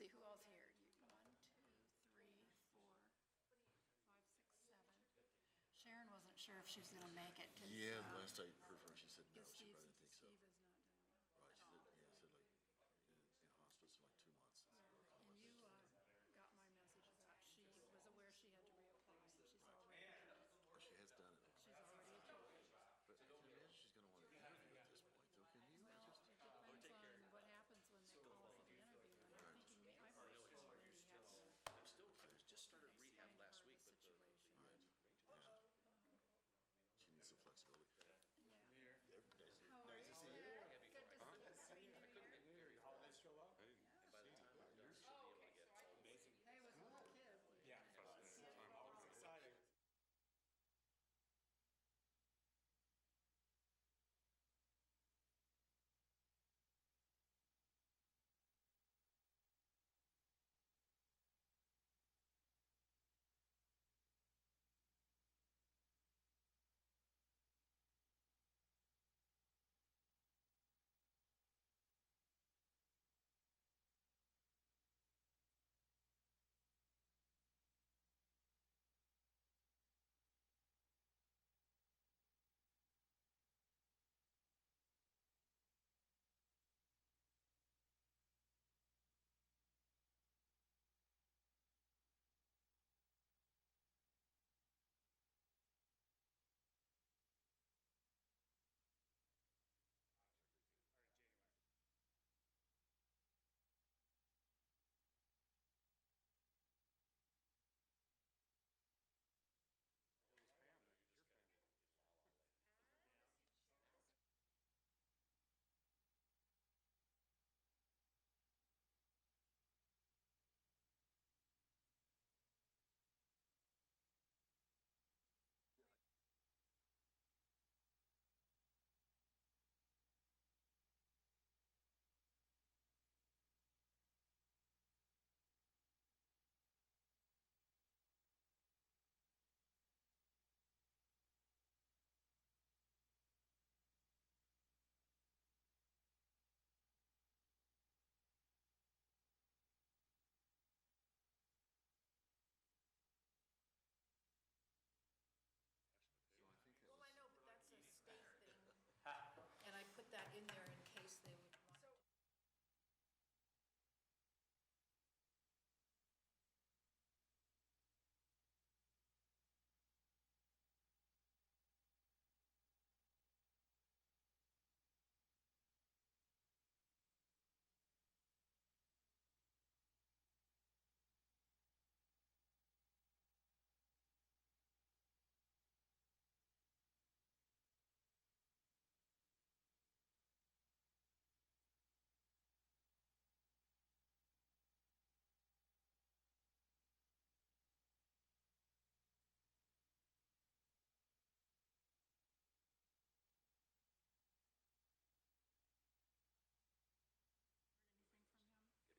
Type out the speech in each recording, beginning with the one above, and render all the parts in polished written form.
see, who else here? You, 1, 2, 3, 4, 5, 6, 7. Sharon wasn't sure if she was going to make it. Yeah, last I heard from her, she said no, she probably didn't think so. Steve is not doing well. Right, she said like, in hospice for like 2 months. And you got my message about she was aware she had to reapply, and she's already, Or she has done it. she's already applied. But I can imagine she's going to want to interview at this point, though, can you? Well, it depends on what happens when they call for the interview. And I'm thinking, I've always told Wendy you have to I'm still, I just started rehab explain last her week, the but situation. Yeah. She needs some flexibility. Yeah. Nice to see you. Good to see you. Holidays still up? by the time I'm done, she'll be able to get all the Amazing. Hey, it was a little kid. Yeah. Always exciting. Well, I know, but that's a state thing. And I put that in there in case they would want to. Anything from him?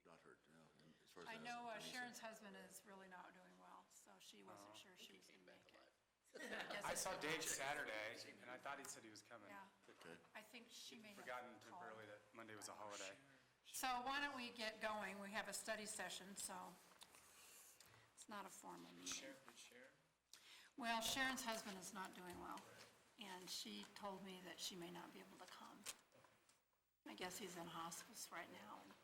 Not heard, no. And as far as I that, know Denise- Sharon's husband is really not doing well, so she wasn't sure she was going to make it. I saw Dave Saturday, and I thought he said he was coming. Yeah, Okay. I think she may have Forgotten called. temporarily that Monday was a holiday. So why don't we get going? We have a study session, so it's not a formal meeting. Well, Sharon's husband is not doing well, and she told me that she may not be able to come. I guess he's in hospice right now. And if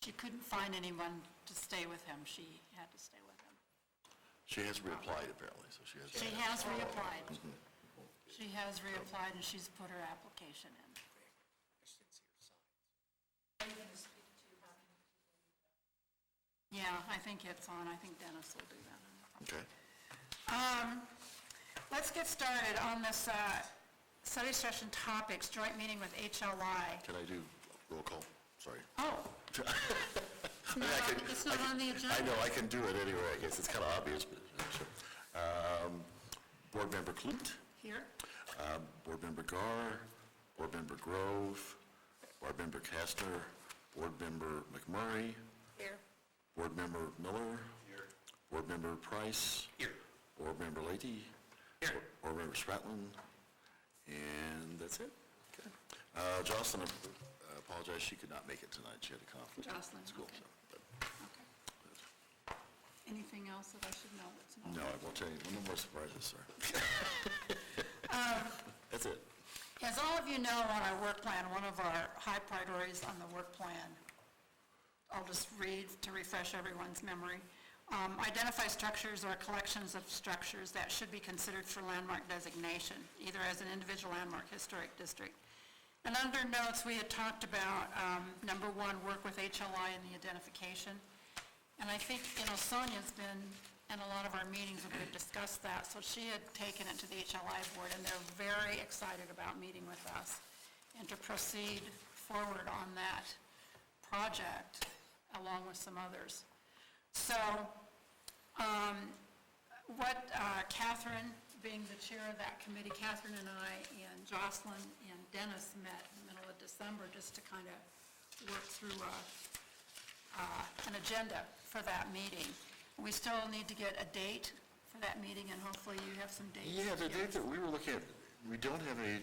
she couldn't find anyone to stay with him, she had to stay with him. She has reapplied apparently, so she has. She has reapplied. She has reapplied, and she's put her application in. I just didn't see her signs. Are you going to speak to her? Yeah, I think it's on. I think Dennis will do that. Okay. Let's get started on this study session topics, joint meeting with HLI. Can I do roll call? Sorry. Oh, it's not on the agenda. I know, I can do it anyway. I guess it's kind of obvious, but sure. Board Member Clute, Here? Board Member Gar, Board Member Grove, Board Member Kastner, Board Member McMurray, Here. Board Member Miller. Here. Board Member Price. Here. Board Member Leahy. Here. Board Member Spratlin. And that's it. Okay. Jocelyn, I apologize, she could not make it tonight. She had a conflict Jocelyn, at school. okay. So, but Anything else that I should know that's not? No, I won't tell you, no more surprises, sir. That's it. As all of you know, on our work plan, one of our high priorities on the work plan, I'll just read to refresh everyone's memory, identify structures or collections of structures that should be considered for landmark designation, either as an individual landmark, historic district. And under notes, we had talked about, number one, work with HLI in the identification. And I think, Sonia's been in a lot of our meetings when we've discussed that, so she had taken it to the HLI board, and they're very excited about meeting with us and to proceed forward on that project along with some others. So what Catherine, being the chair of that committee, Catherine and I and Jocelyn and Dennis met in the middle of December just to kind of work through an agenda for that meeting. We still need to get a date for that meeting, and hopefully you have some dates. Yeah, the date that we were looking at, we don't have any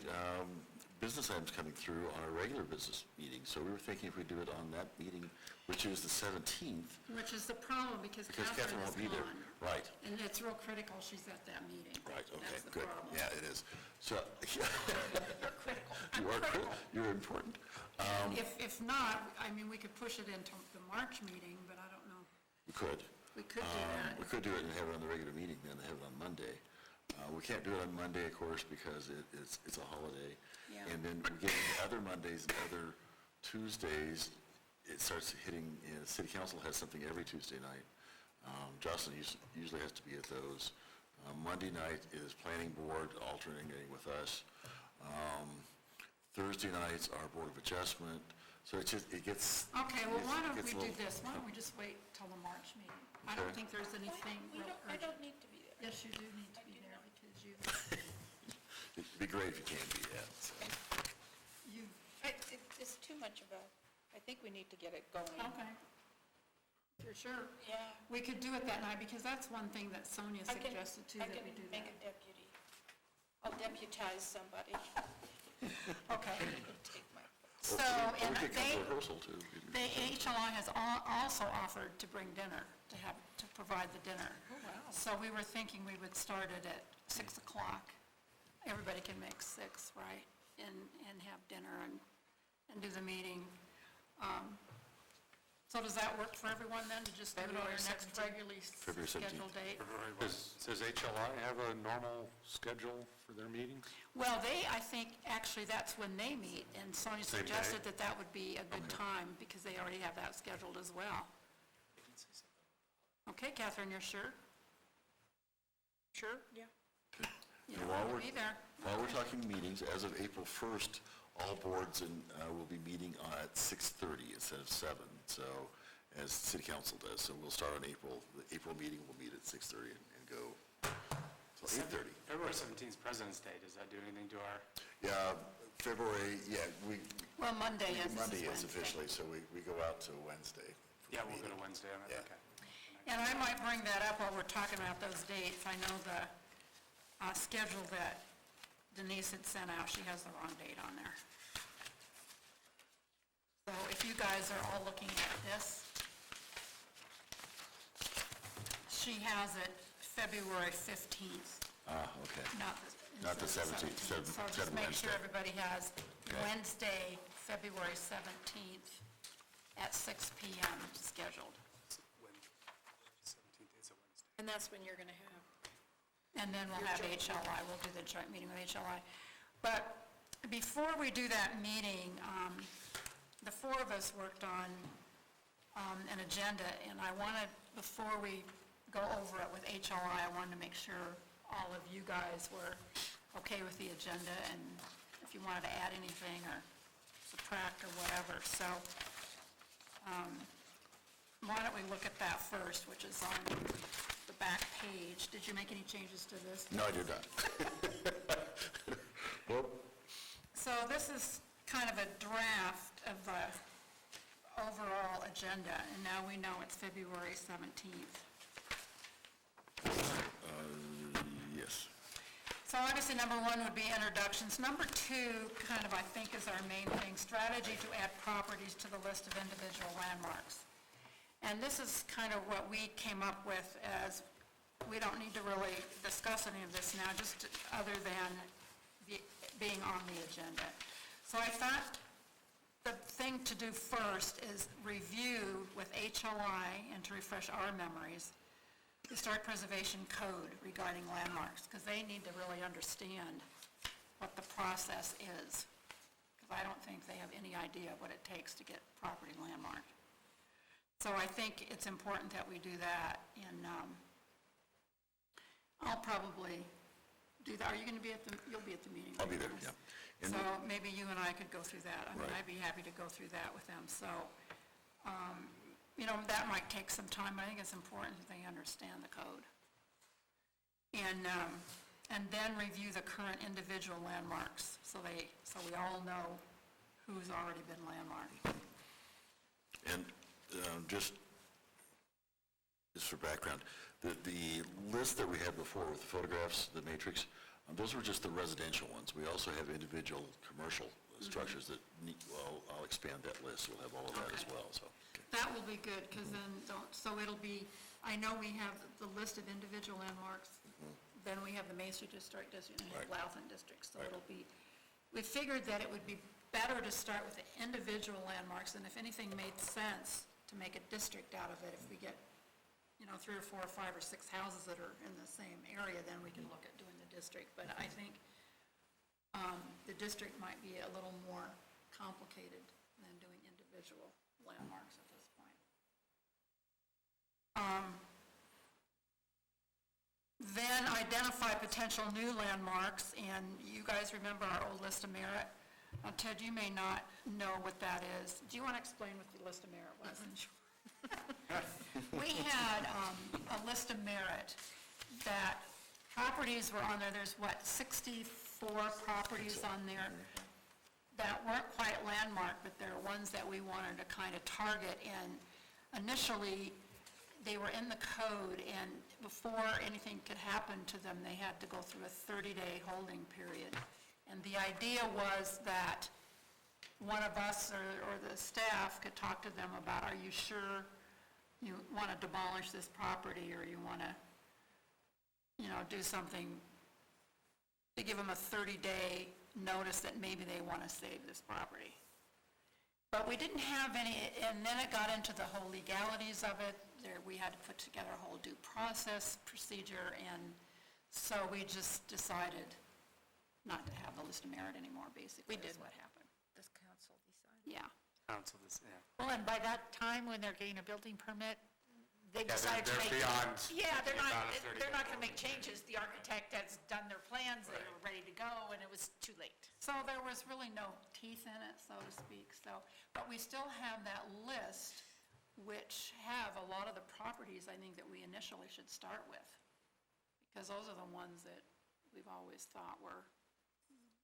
business items coming through on a regular business meeting, so we were thinking if we do it on that meeting, which is the 17th. Which is the problem, because Catherine won't be is there. gone. Right. And it's real critical she's at that meeting. Right, okay, That's the good. problem. Yeah, it is. So, You're critical. you are critical, you're important. If not, I mean, we could push it into the March meeting, but I don't know. We could. We could do that. We could do it and have it on the regular meeting, then have it on Monday. We can't do it on Monday, of course, because it's a holiday. Yeah. And then we get into other Mondays and other Tuesdays, it starts hitting, City Council has something every Tuesday night. Jocelyn usually has to be at those. Monday night is Planning Board alternating with us. Thursday nights are Board of Adjustment. So it gets... Okay, well, why don't it gets we a do little- this? Why don't we just wait till the March meeting? I don't Okay. think there's anything real I urgent. don't need to be there. Yes, you do need to be there, because It'd be great if you can be, yeah. So. you, It's too much of a, I think we need to get it going. okay. For sure. Yeah. We could do it that night, because that's one thing that Sonia I can- suggested too, that we do I can make that. a deputy. I'll deputize somebody. Okay. Take my, So, Or and we could come they, to rehearsal, too. the HLI has also offered to bring dinner, to provide the dinner. Oh, wow. So we were thinking we would start it at 6 o'clock. Everybody can make 6, right? And have dinner and do the meeting. So does that work for everyone then, to just do it on our next regularly February 17th. scheduled date? Does HLI have a normal schedule for their meetings? Well, I think, actually, that's when they meet, and Sonia Same day? suggested that that would be a good time, because they already have that scheduled as well. Okay, Catherine, you're sure? sure, yeah. You And don't while want we're, to be there? while we're talking meetings, as of April 1st, all boards will be meeting at 6:30 instead of 7, so, as City Council does. So we'll start on the April meeting will meet at 6:30 and go till 8:30. February 17th is President's Day. Does that do anything to our, Yeah, February, Well, Monday is. Monday this is Wednesday. officially, so we go out to Wednesday. for yeah, the we'll go meeting. to Wednesday on it, Yeah. okay. And I might bring that up while we're talking about those dates. I know the schedule that Denise had sent out, she has the wrong date on there. So if you guys are all looking at this, she has it February 15th, Okay. not the the 17th, 17th. So just seven make sure Wednesday. everybody has Okay. Wednesday, February 17th at 6 PM scheduled. 17th is a Wednesday. And that's when you're going to have, And then we'll have HLI, we'll do the joint meeting with HLI. But before we do that meeting, the four of us worked on an agenda, and I wanted, before we go over it with HLI, I wanted to make sure all of you guys were okay with the agenda, and if you wanted to add anything or subtract or whatever. So why don't we look at that first, which is on the back page. Did you make any changes to this? No, I did not. Well, So this is kind of a draft of the overall agenda, and now we know it's February 17th. yes. So obviously, number one would be introductions. Number two, kind of, I think, is our main thing, strategy to add properties to the list of individual landmarks. And this is kind of what we came up with as, we don't need to really discuss any of this now, just other than being on the agenda. So I thought the thing to do first is review with HLI, and to refresh our memories, the Historic Preservation Code regarding landmarks, because they need to really understand what the process is. Because I don't think they have any idea what it takes to get property landmarked. So I think it's important that we do that, and I'll probably do that. Are you going to be at the, you'll be at the meeting? I'll be right, there, Dennis? yeah. And So maybe you and I could go through that. I mean, Right. I'd be happy to go through that with them. So, you know, that might take some time, but I think it's important that they understand the code. And then review the current individual landmarks, so we all know who's already been landmarked. And just for background, the list that we had before with the photographs, the matrix, those were just the residential ones. We also have individual commercial structures that need, well, I'll expand that list. We'll have all of that as well, so. That will be good, because then, so it'll be, I know we have the list of individual landmarks, then we have the Main Street District, and we have Right. Loutham District, so Right. it'll be, we figured that it would be better to start with the individual landmarks, and if anything made sense, to make a district out of it. If we get, you know, 3 or 4 or 5 or 6 houses that are in the same area, then we can look at doing the district. But I think the district might be a little more complicated than doing individual landmarks at this point. Then identify potential new landmarks, and you guys remember our old list of merit? Ted, you may not know what that is. Do you want to explain what the list of merit was? We had a list of merit that properties were on there. There's, 64 properties on there that weren't quite landmarked, but they're ones that we wanted to kind of target. And initially, they were in the code, and before anything could happen to them, they had to go through a 30-day holding period. And the idea was that one of us or the staff could talk to them about, are you sure you want to demolish this property, or you want to, you know, do something to give them a 30-day notice that maybe they want to save this property. But we didn't have any, and then it got into the whole legalities of it. We had to put together a whole due process procedure, and so we just decided not to have the list of merit anymore, basically. We did. Is what happened. This council decided. Yeah. Council is, yeah. Well, and by that time, when they're getting a building permit, they Yeah, decided to they're make. beyond- Yeah, they're beyond not, a 30-day they're not gonna make changes. The architect has done their plans, they were ready to go, and it was too late. So there was really no teeth in it, so to speak, so, but we still have that list, which have a lot of the properties, I think, that we initially should start with, because those are the ones that we've always thought were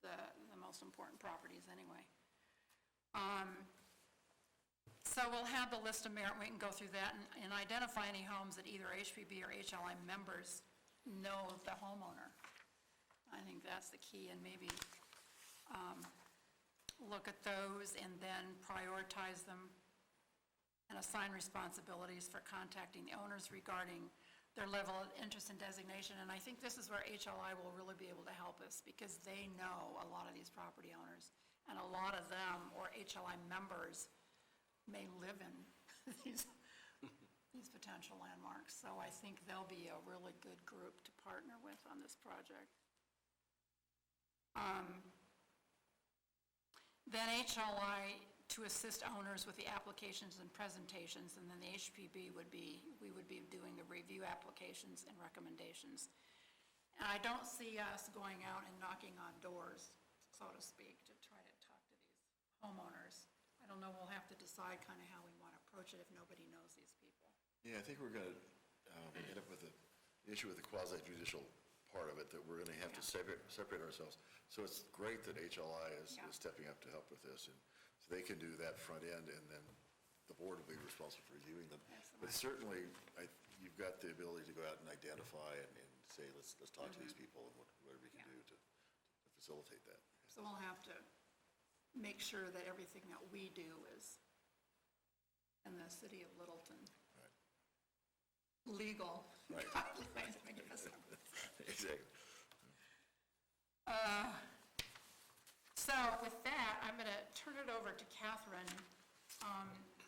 the most important properties anyway. So we'll have the list of merit, we can go through that and identify any homes that either HPB or HLI members know the homeowner. I think that's the key, and maybe look at those and then prioritize them and assign responsibilities for contacting the owners regarding their level of interest in designation. And I think this is where HLI will really be able to help us, because they know a lot of these property owners, and a lot of them, or HLI members, may live in these potential landmarks. So I think they'll be a really good group to partner with on this project. Then HLI to assist owners with the applications and presentations, and then the HPB we would be doing the review applications and recommendations. And I don't see us going out and knocking on doors, so to speak, to try to talk to these homeowners. I don't know, we'll have to decide kind of how we want to approach it if nobody knows these people. Yeah, I think we're going to end up with the issue with the quasi-judicial part of it, that we're going to have to separate ourselves. So it's great that HLI is stepping up to help with this, and so they can do that front end, and then the board will be responsible for reviewing them. But certainly, you've got the ability to go out and identify and say, let's talk to these people, and whatever we can do to facilitate that. So we'll have to make sure that everything that we do is in the city of Littleton. legal Right. guidelines, I guess. Exactly. So with that, I'm going to turn it over to Catherine.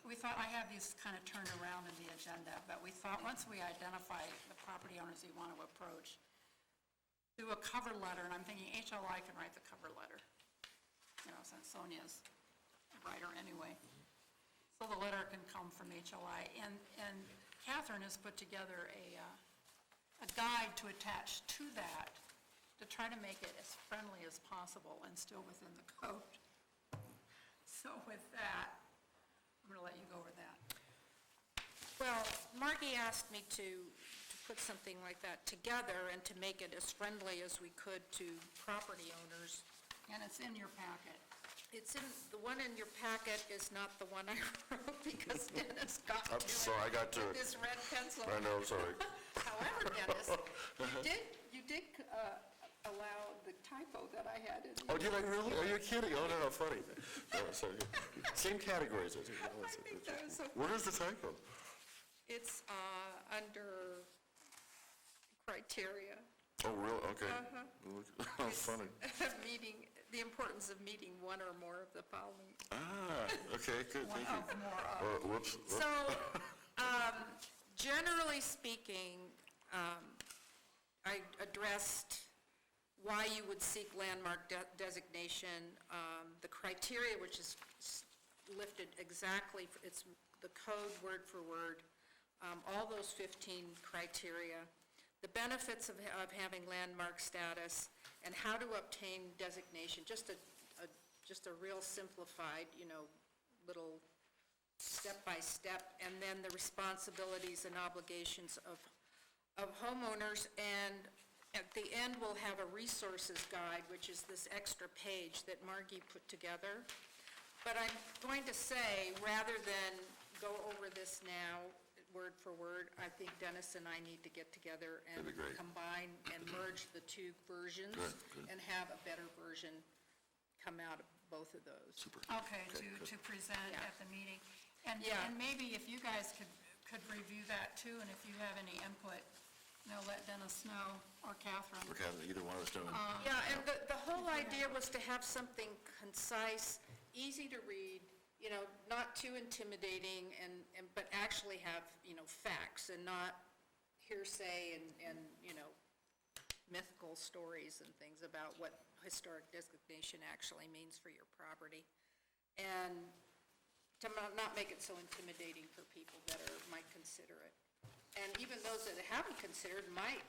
We thought, I have these kind of turned around in the agenda, but we thought once we identify the property owners you want to approach, do a cover letter, and I'm thinking HLI can write the cover letter, since Sonia's a writer anyway. So the letter can come from HLI. And Catherine has put together a guide to attach to that to try to make it as friendly as possible and still within the code. So with that, I'm going to let you go over that. Well, Margie asked me to put something like that together and to make it as friendly as we could to property owners. And it's in your packet. It's in, the one in your packet is not the one I wrote because Dennis got to I'm it sorry, I got to with it. this red pencil. I know, I'm sorry. However, Dennis, you did allow the typo that I had in Oh, did I really? Are you kidding? Oh, no, funny. No, sorry. Same categories. I think that was so Where is the typo? It's under criteria. Oh, really? Okay. Oh, funny. Meeting, the importance of meeting one or more of the following. Okay, good, One thank you. of more of. Whoops. So, generally speaking, I addressed why you would seek landmark designation, the criteria, which is lifted exactly, it's the code word for word, all those 15 criteria, the benefits of having landmark status, and how to obtain designation, just a real simplified, little step-by-step, and then the responsibilities and obligations of homeowners. And at the end, we'll have a resources guide, which is this extra page that Margie put together. But I'm going to say, rather than go over this now, word for word, I think Dennis and I need to get together and That'd be great. combine and merge the two versions Good. and have a better version come out of both of those. Super. Okay, to present Yeah. at the meeting. And Yeah. and maybe if you guys could review that too, and if you have any input, let Dennis know, or Catherine. Okay, either one of us doing. Yeah, and the whole idea was to have something concise, easy to read, not too intimidating, but actually have, facts and not hearsay and mythical stories and things about what historic designation actually means for your property. And to not make it so intimidating for people that might consider it. And even those that haven't considered might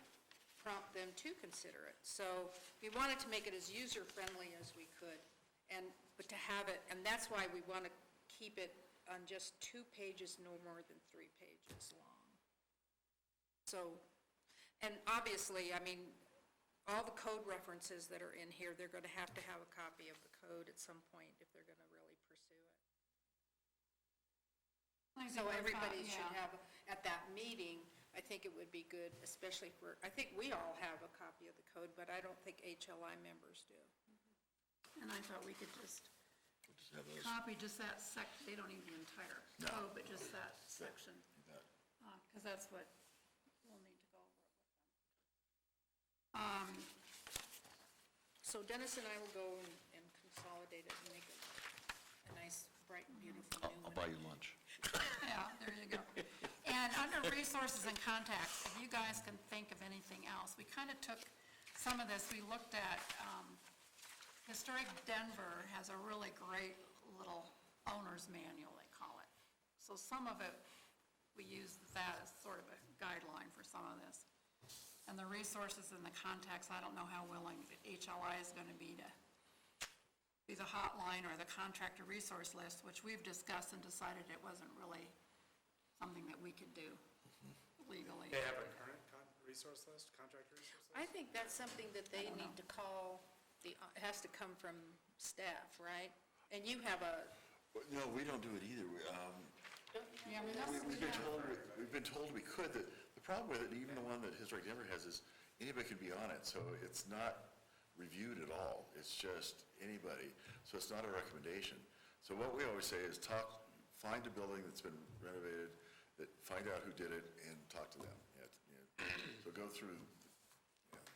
prompt them to consider it. So we wanted to make it as user-friendly as we could, but to have it, and that's why we want to keep it on just 2 pages, no more than 3 pages long. So, and obviously, all the code references that are in here, they're going to have a copy of the code at some point if they're going to really pursue it. So everybody should have, at that meeting, I think it would be good, especially I think we all have a copy of the code, but I don't think HLI members do. And I thought we could just Just have those. copy just that they don't need the entire No. code, but just that section, You bet. because that's what we'll need to go over it with them. So Dennis and I will go and consolidate it and make it a nice, bright, beautiful new I'll one. buy you lunch. Yeah, there you go. And under resources and contacts, if you guys can think of anything else, we kind of took some of this, we looked at, Historic Denver has a really great little owner's manual, they call it. So some of it, we use that as sort of a guideline for some of this. And the resources and the contacts, I don't know how willing the HLI is going to be the hotline or the contractor resource list, which we've discussed and decided it wasn't really something that we could do legally. They have a current resource list, contractor resource list? I think that's something that they need to call, it has to come from staff, right? And you have No, we don't do it either. Yeah, we never- We've been told we could. The problem with it, even the one that Historic Denver has, is anybody can be on it, so it's not reviewed at all. It's just anybody, so it's not a recommendation. So what we always say is find a building that's been renovated that find out who did it and talk to them. So go through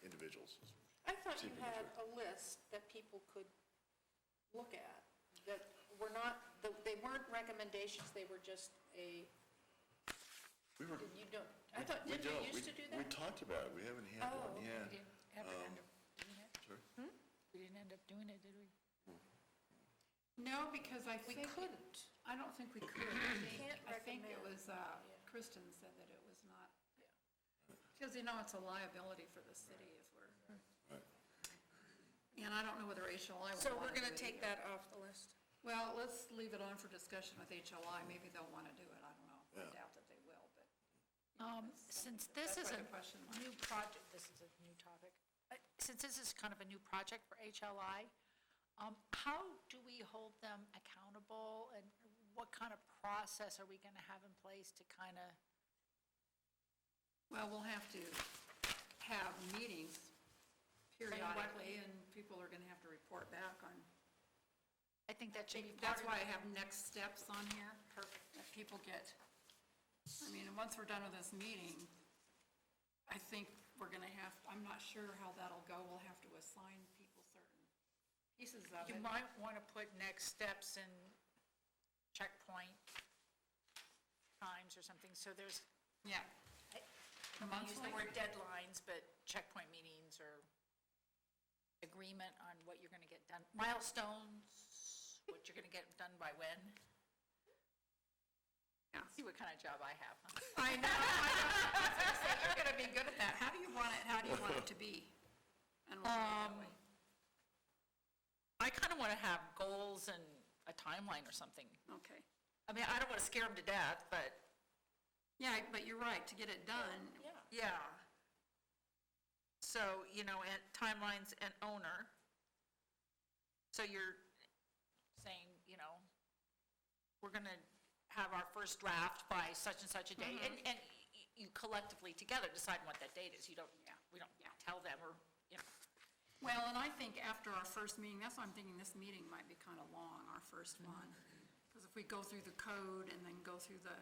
individuals. I thought you See, had a list that people could look at, that were not, they weren't recommendations, they were just a, We were, you don't, I thought, we didn't don't, you used to do we that? talked about it, we haven't had Oh, one, yeah. We didn't ever end up doing it. Sorry? We didn't end up doing it, did we? No, because I We think. couldn't. I don't think we could. can't I think it recommend. was, Kristen said that it was not, because, it's a liability for the city if we're, and I don't know whether HLI would So want we're to gonna do it take either. that off the list? Well, let's leave it on for discussion with HLI, maybe they'll want to do it, I don't know. I Yeah. doubt that they will, but. Since this That's is why a the question mark. new project, this is a new topic. Since this is kind of a new project for HLI, how do we hold them accountable? And what kind of process are we going to have in place to kind of, Well, we'll have to have meetings periodically, and people are going to have to report back on. I think that should be part That's of. why I have next steps on here. Perfect. That people get, once we're done with this meeting, I think we're going to have, I'm not sure how that'll go. We'll have to assign people certain pieces of You it. might want to put next steps and checkpoint times or something, so there's, Yeah. I don't use the Monthly? word deadlines, but checkpoint meetings or agreement on what you're going to get done, milestones, what you're going to get done by when. Yeah. See what kind of job I have, huh? I know. I was going to say, you're going to be good at that. How do you want it to be? And we'll do it that way. I kind of want to have goals and a timeline or something. Okay. I mean, I don't want to scare them to death, but. Yeah, but you're right, to get it done. Yeah. So, and timelines and owner. So you're saying, we're going to have our first draft by such and such a date, and you collectively together decide what that date is. We don't tell them or. Well, and I think after our first meeting, that's why I'm thinking this meeting might be kind of long, our first one. Because if we go through the code and then go through the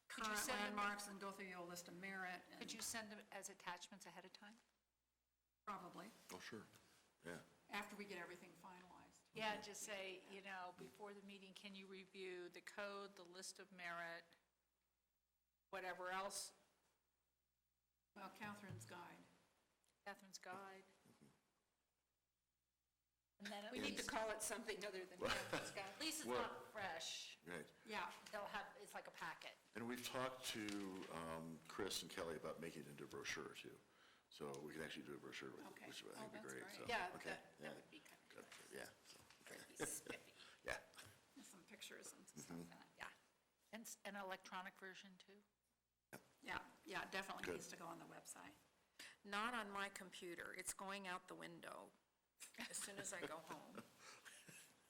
Could you current send them- landmarks and go through the old list of merit, and Could you send them as attachments ahead of time? probably, Oh, sure, yeah. after we get everything finalized. Yeah, just say, before the meeting, can you review the code, the list of merit, whatever else, Well, Catherine's guide. Catherine's guide? And then at We need to least, call it something other than Catherine's guide. at least it's Well- not fresh. Right. Yeah, They'll have, it's like a packet. And we've talked to Chris and Kelly about making it into a brochure too. So we can actually do a brochure with it, Okay. which I Oh, think would be that's great. great. So, Yeah, okay, that yeah, would be kind of good, yeah, so, okay. Be spiffy. Yeah. with some pictures and stuff Mm-hmm. in it. Yeah. And an electronic version too. Yeah, it definitely Good. needs to go on the website. Not on my computer. It's going out the window as soon as I go home.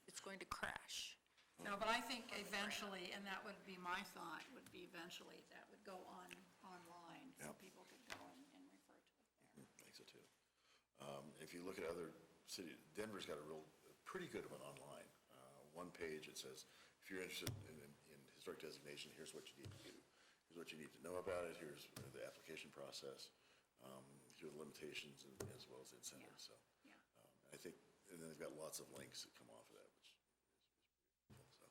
It's going to crash. No, but I think eventually, and that would be my thought, would be eventually that would go online, so Yep. people could go and refer to it there. I think so too. If you look at other cities, Denver's got a pretty good of an online. One page, it says, if you're interested in historic designation, here's what you need to do. Here's what you need to know about it, here's the application process, here are the limitations as well as the incentives, so. Yeah. I think, and then they've got lots of links that come off of that, which is pretty cool, so.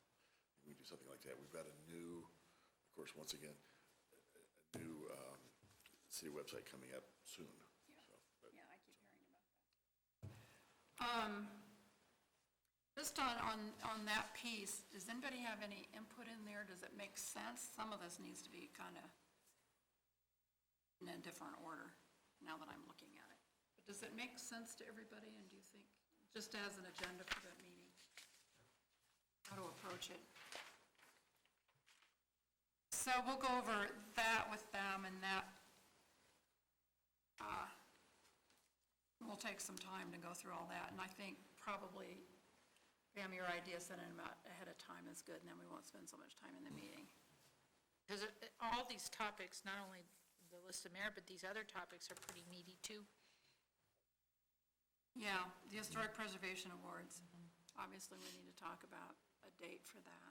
We do something like that. We've got a new, of course, once again, a new city website coming up soon. So, but- Yeah, I keep hearing about that. Just on that piece, does anybody have any input in there? Does it make sense? Some of this needs to be kind of in a different order, now that I'm looking at it. But does it make sense to everybody, and do you think, just as an agenda for that meeting, how to approach it? So we'll go over that with them, and that, we'll take some time to go through all that, and I think probably, Pam, your idea of sending them out ahead of time is good, and then we won't spend so much time in the meeting. Because all these topics, not only the list of merit, but these other topics are pretty meaty too. Yeah, the Historic Preservation Awards, obviously we need to talk about a date for that.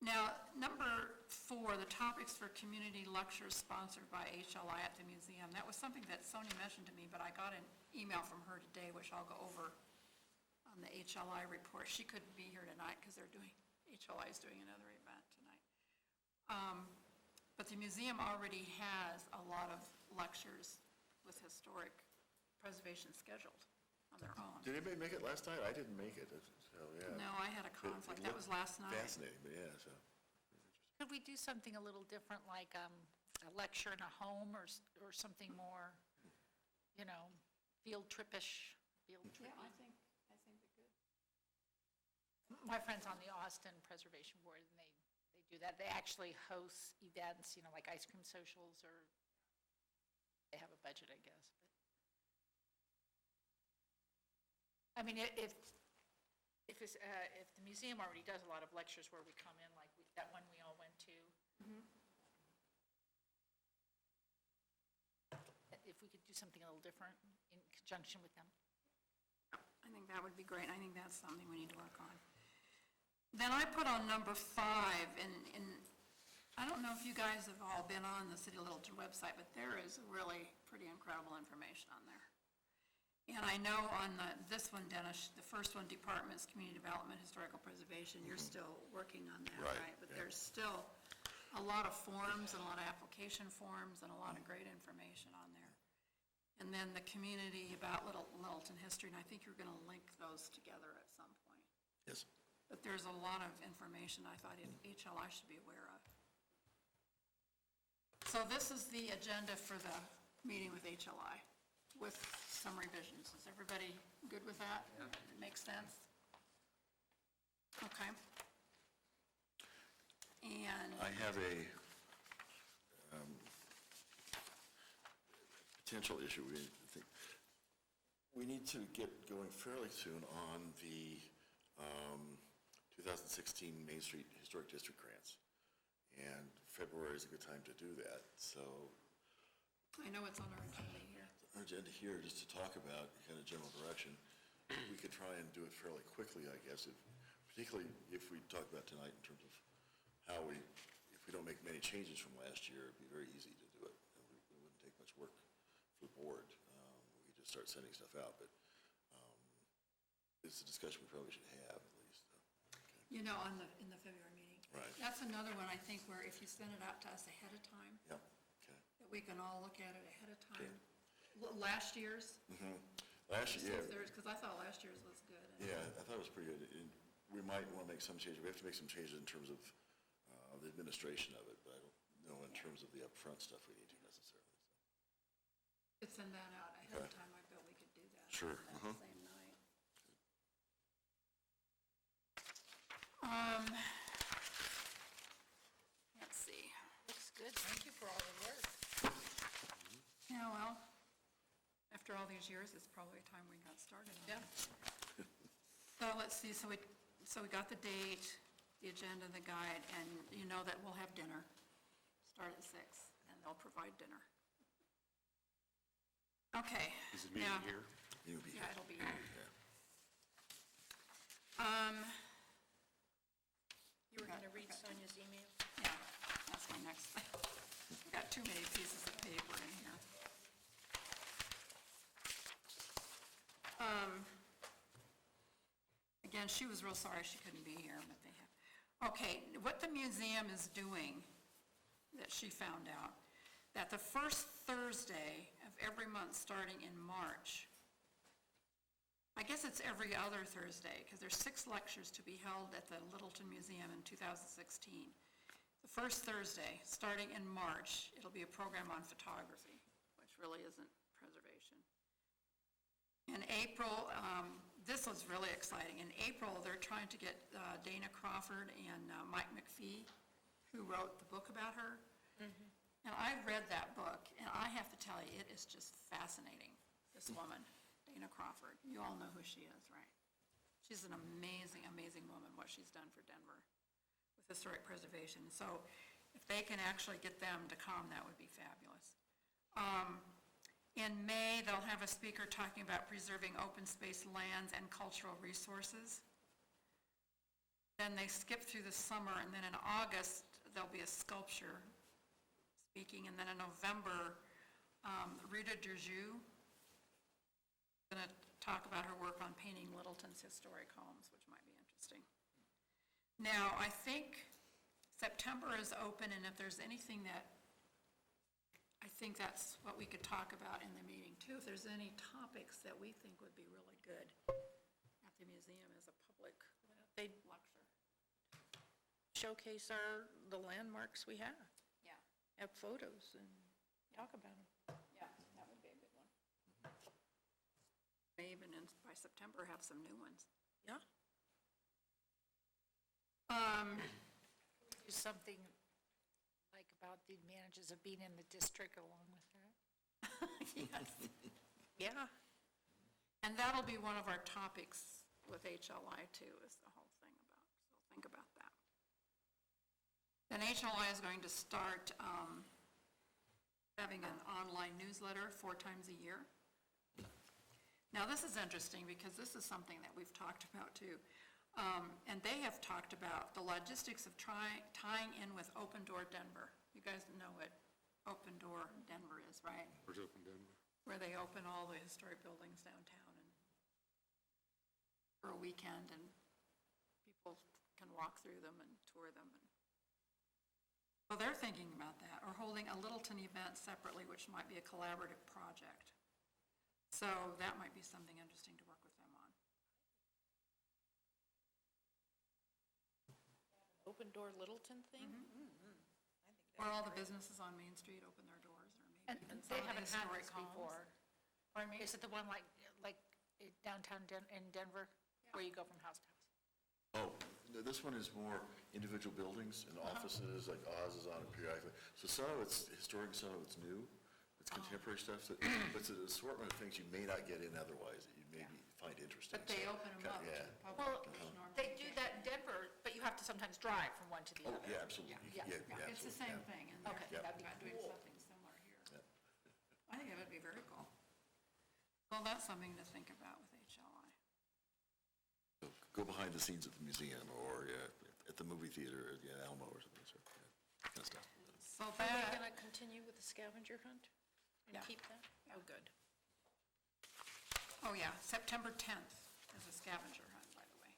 Now, Number 4, the topics for community lectures sponsored by HLI at the museum. That was something that Sonia mentioned to me, but I got an email from her today, which I'll go over on the HLI report. She couldn't be here tonight because HLI is doing another event tonight. But the museum already has a lot of lectures with historic preservation scheduled on their own. Did anybody make it last night? I didn't make it, so, yeah. No, I had a conflict. That was last night. Fascinating, but yeah, so. Could we do something a little different, like a lecture in a home or something more, field trippish? Yeah, I think we could. My friend's on the Austin Preservation Board, and they do that. They actually host events, like ice cream socials, or they have a budget, I guess. But I mean, if the museum already does a lot of lectures where we come in, like that one we all went to. If we could do something a little different in conjunction with them. I think that would be great. I think that's something we need to work on. Then I put on number 5, and I don't know if you guys have all been on the City of Littleton website, but there is really pretty incredible information on there. And I know on this one, Dennis, the first one, Departments, Community Development, Historical Preservation, you're still working on that, Right, right? But yeah. there's still a lot of forms and a lot of application forms and a lot of great information on there. And then the community about Littleton history, and I think you're going to link those together at some point. Yes. But there's a lot of information I thought HLI should be aware of. So this is the agenda for the meeting with HLI with some revisions. Is everybody good with that? It makes sense? Okay. And I have a potential issue. We need to get going fairly soon on the 2016 Main Street Historic District grants. And February is a good time to do that. So I know it's on our agenda here. our agenda here, just to talk about kind of general direction. We could try and do it fairly quickly, I guess, particularly if we talk about tonight in terms of how if we don't make many changes from last year, it'd be very easy to do it. It wouldn't take much work for the board. We could just start sending stuff out, but it's a discussion we probably should have at least. Okay. You know, in the February meeting. Right. That's another one, I think, where if you send it out to us ahead of time, Yeah, okay. that we can all look at it ahead of time. Last year's? Last year, yeah. Because I thought last year's was good. Yeah, I thought it was pretty good. And we might want to make some changes. We have to make some changes in terms of the administration of it, but I don't know in terms of the upfront stuff we need to necessarily. Could send that out ahead of Okay. time, I bet we could do that. Sure, That same night. Let's see. Looks good. Thank you for all the work. Yeah, well, after all these years, it's probably time we got started on it. So let's see, so we got the date, the agenda, the guide, and you know that we'll have dinner. Start at 6, and they'll provide dinner. Okay. Is the meeting now- here? You'll be Yeah, here. it'll be here. Yeah. You were going to read Sonia's email? Yeah, that's my next thing. We've got too many pieces of paper in here. Again, she was real sorry she couldn't be here, but they have. Okay, what the museum is doing, that she found out, that the first Thursday of every month starting in March, I guess it's every other Thursday, because there's 6 lectures to be held at the Littleton Museum in 2016. The first Thursday, starting in March, it'll be a program on photography, which really isn't preservation. In April, this was really exciting. In April, they're trying to get Dana Crawford and Mike McPhee, who wrote the book about her. And I read that book, and I have to tell you, it is just fascinating, this woman, Dana Crawford. You all know who she is, right? She's an amazing, amazing woman, what she's done for Denver with historic preservation. So if they can actually get them to come, that would be fabulous. In May, they'll have a speaker talking about preserving open space lands and cultural resources. Then they skip through the summer, and then in August, there'll be a sculpture speaking, and then in November, Rita Durjou going to talk about her work on painting Littleton's historic homes, which might be interesting. Now, I think September is open, and if there's anything that, I think that's what we could talk about in the meeting too, if there's any topics that we think would be really good at the museum as a public They lecture. showcase the landmarks we have, Yeah, have photos and talk about them. yeah, that would be a good one. May even by September have some new ones. Yeah. Do something like about the advantages of being in the district along with that. Yes. Yeah. And that'll be one of our topics with HLI too, is the whole thing about, so think about that. Then HLI is going to start having an online newsletter 4 times a year. Now, this is interesting because this is something that we've talked about too. And they have talked about the logistics of tying in with Open Door Denver. You guys know what Open Door Denver is, right? Where's Open Denver? Where they open all the historic buildings downtown and for a weekend, and people can walk through them and tour them. And so they're thinking about that, or holding a Littleton event separately, which might be a collaborative project. So that might be something interesting to work with them on. Open Door Littleton thing? Where all the businesses on Main Street open their doors, or And maybe even some they of the haven't had historic this homes. before. Pardon me? Is it the one like downtown in Denver, where you go from house to house? Oh, no, this one is more individual buildings and offices, like Oz is on it periodically. So some of it's historic, some of it's new. It's contemporary stuff, but it's an assortment of things you may not get in otherwise that you maybe find interesting. But they So, open them up to yeah. the Well, public. which normally they do that in Denver, but you have to sometimes drive from one to the Oh, other. yeah, absolutely. Yeah, Yeah, Yeah, it's the absolutely, same yeah. thing, and Okay, they're that'd be not doing cool. something similar here. Yeah. I think it would be very cool. Well, that's something to think about with HLI. So go behind the scenes at the museum or at the movie theater at Alamo or something, so, yeah, kind of stuff. So Are they that, going to continue with the scavenger hunt and Yeah. keep that? Oh, good. oh yeah, September 10th is a scavenger hunt, by the way.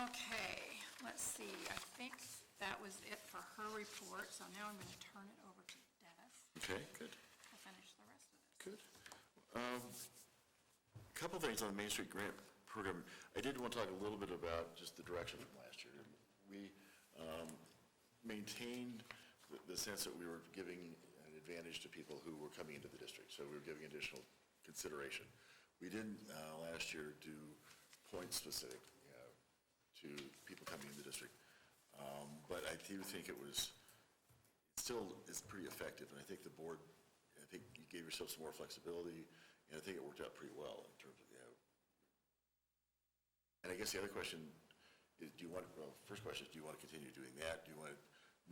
Okay, let's see, I think that was it for her report, so now I'm going to turn it over to Dennis Okay, good, to finish the rest of this. good. A couple things on the Main Street Grant Program. I did want to talk a little bit about just the direction from last year. We maintained the sense that we were giving an advantage to people who were coming into the district, so we were giving additional consideration. We didn't last year do point-specific to people coming into the district, but I do think it still is pretty effective, and I think the board, I think you gave yourself some more flexibility, and I think it worked out pretty well in terms of, and I guess the other question is, first question is, do you want to continue doing that? Do you want to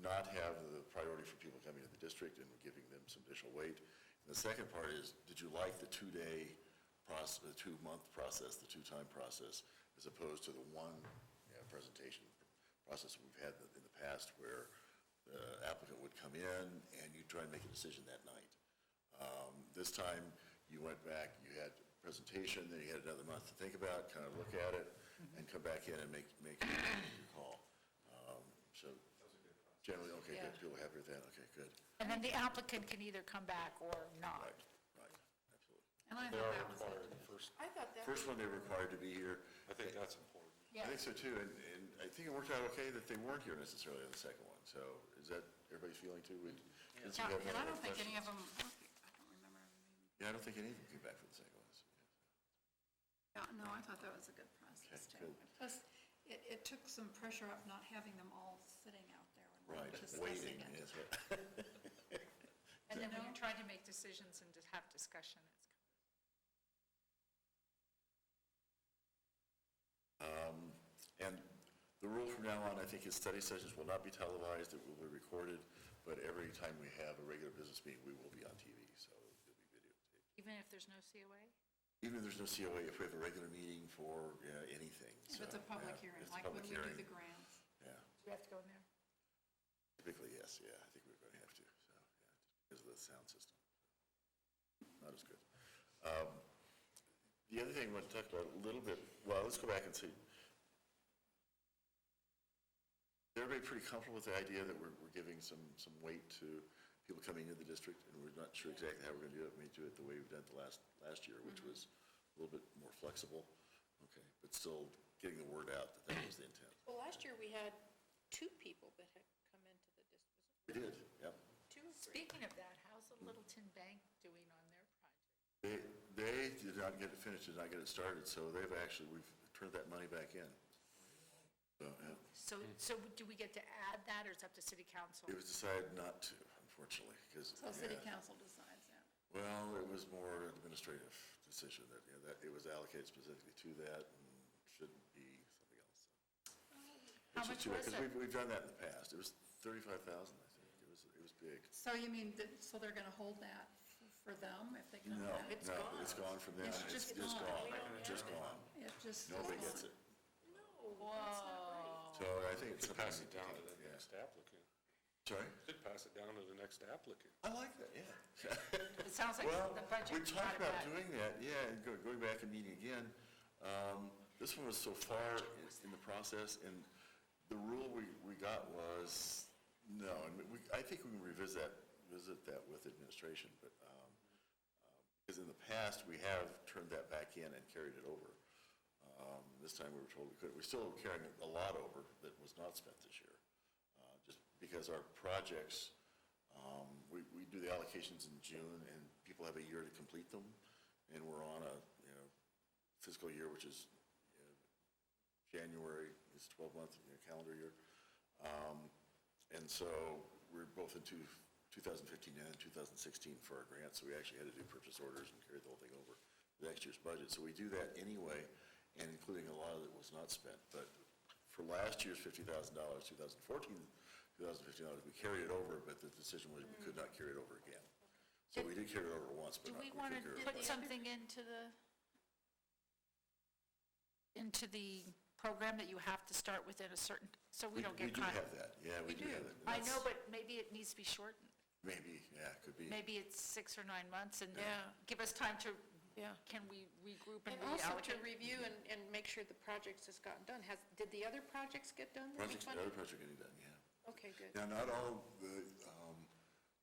not have the priority for people coming to the district and giving them some additional weight? And the second part is, did you like the 2-day process, the 2-month process, the 2-time process, as opposed to the one presentation process we've had in the past where the applicant would come in and you try and make a decision that night? This time, you went back, you had a presentation, then you had another month to think about, kind of look at it, and come back in and make your call. So generally, okay, good, people are happy with that, okay, good. And then the applicant can either come back or not. Right, absolutely. And I They thought are that was required, good. the first, I thought that. First one, they were required to be here. I think that's important. I think so too, and I think it worked out okay that they weren't here necessarily on the second one, so is that everybody's feeling too? Yeah, and I don't think any of them, I don't remember. Yeah, I don't think any of them came back for the second ones. Yeah, no, I thought that was a good process Okay, too. good. Plus, it took some pressure off not having them all sitting out there and Right, discussing waiting, it. yes, right. And then when you're trying to make decisions and to have discussion, it's And the rule from now on, I think, is study sessions will not be televised, it will be recorded, but every time we have a regular business meeting, we will be on TV, so it'll be videotaped. even if there's no COA? Even if there's no COA, if we have a regular meeting for, anything. If it's a public yeah, hearing, if it's a like when public we do hearing, the grants. Yeah, Do we have to go in there? typically, yes, I think we're going to have to, so, just because of the sound system. Not as good. The other thing I want to talk about a little bit, well, let's go back and see. Is everybody pretty comfortable with the idea that we're giving some weight to people coming into the district, and we're not sure exactly how we're going to do it? We may do it the way we've done it the last year, which was a little bit more flexible, okay, but still getting the word out that was the intent. Well, last year we had 2 people that had come into the district. We did, yep. 2 or 3. Speaking of that, how's the Littleton Bank doing on their project? They did not get it finished, did not get it started, so we've turned that money back in. So, yeah. So do we get to add that, or is it up to city council? It was decided not to, unfortunately, because. So city council decides that. Well, it was more administrative decision that, that it was allocated specifically to that and shouldn't be something else. How much was it? Because we've done that in the past. It was $35,000, I think. It was big. So you mean, so they're gonna hold that for them if they come No, back? it's gone from them. It's just Just gone. gone, just gone. It just. Nobody gets it. Whoa. So I think it's Could something. pass it down to the Yeah. next applicant. Sorry? Could pass it down to the next applicant. I like that, yeah. It sounds like Well, the budget. we talked got it about back. doing that, yeah, and going back and meeting again. This one was so far in the process, and the rule we got was, no, and I think we can visit that with administration, but, because in the past, we have turned that back in and carried it over. This time we were told we couldn't. We're still carrying a lot over that was not spent this year, just because our projects, we do the allocations in June, and people have a year to complete them, and we're on a, fiscal year, which is, January is 12-month calendar year. And so we're both in 2015 and 2016 for our grants, so we actually had to do purchase orders and carry the whole thing over to next year's budget. So we do that anyway, and including a lot of it was not spent. But for last year's $50,000, 2014, $2,050, we carried it over, but the decision was we could not carry it over again. So we did carry it over once, but Do not. we want to couldn't carry it put over. something into the program that you have to start within a certain, so we don't get We do caught? have that, yeah, we do have that. And I know, that's- but maybe it needs to be shortened. Maybe, yeah, could be. Maybe it's 6 or 9 months, and Yeah. give us time to, Yeah. can we regroup and And also to reallocate? review and make sure the projects has gotten done. Did the other projects get done that we The funded? other projects are getting done, yeah. Okay, good. Now, not all the,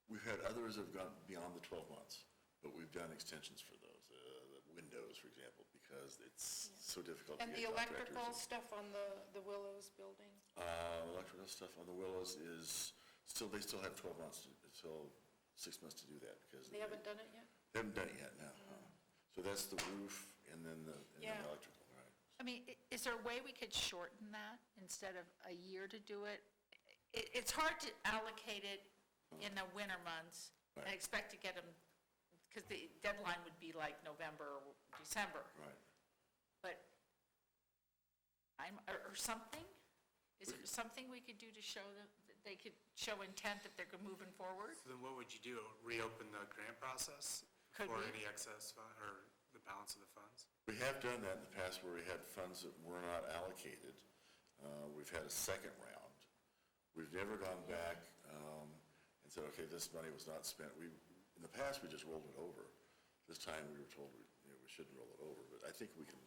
we've had others have gone beyond the 12 months, but we've done extensions for those, the windows, for example, because it's so difficult to And get the contractors. electrical stuff on the Willows building? Electrical stuff on the Willows is, they still have 12 months, until 6 months to do that, because. They haven't done it yet? They haven't done it yet, no. So that's the roof and then the Yeah. electrical, right? I mean, is there a way we could shorten that instead of a year to do it? It's hard to allocate it in the winter months and Right. expect to get them, because the deadline would be like November or December. Right. But or something? Is there something we could do to show them, that they could show intent that they're moving forward? So then what would you do? Reopen the grant process? Could For we? any excess fund, or the balance of the funds? We have done that in the past where we had funds that were not allocated. We've had a second round. We've never gone back and said, okay, this money was not spent. In the past, we just rolled it over. This time, we were told we shouldn't roll it over, but I think we can,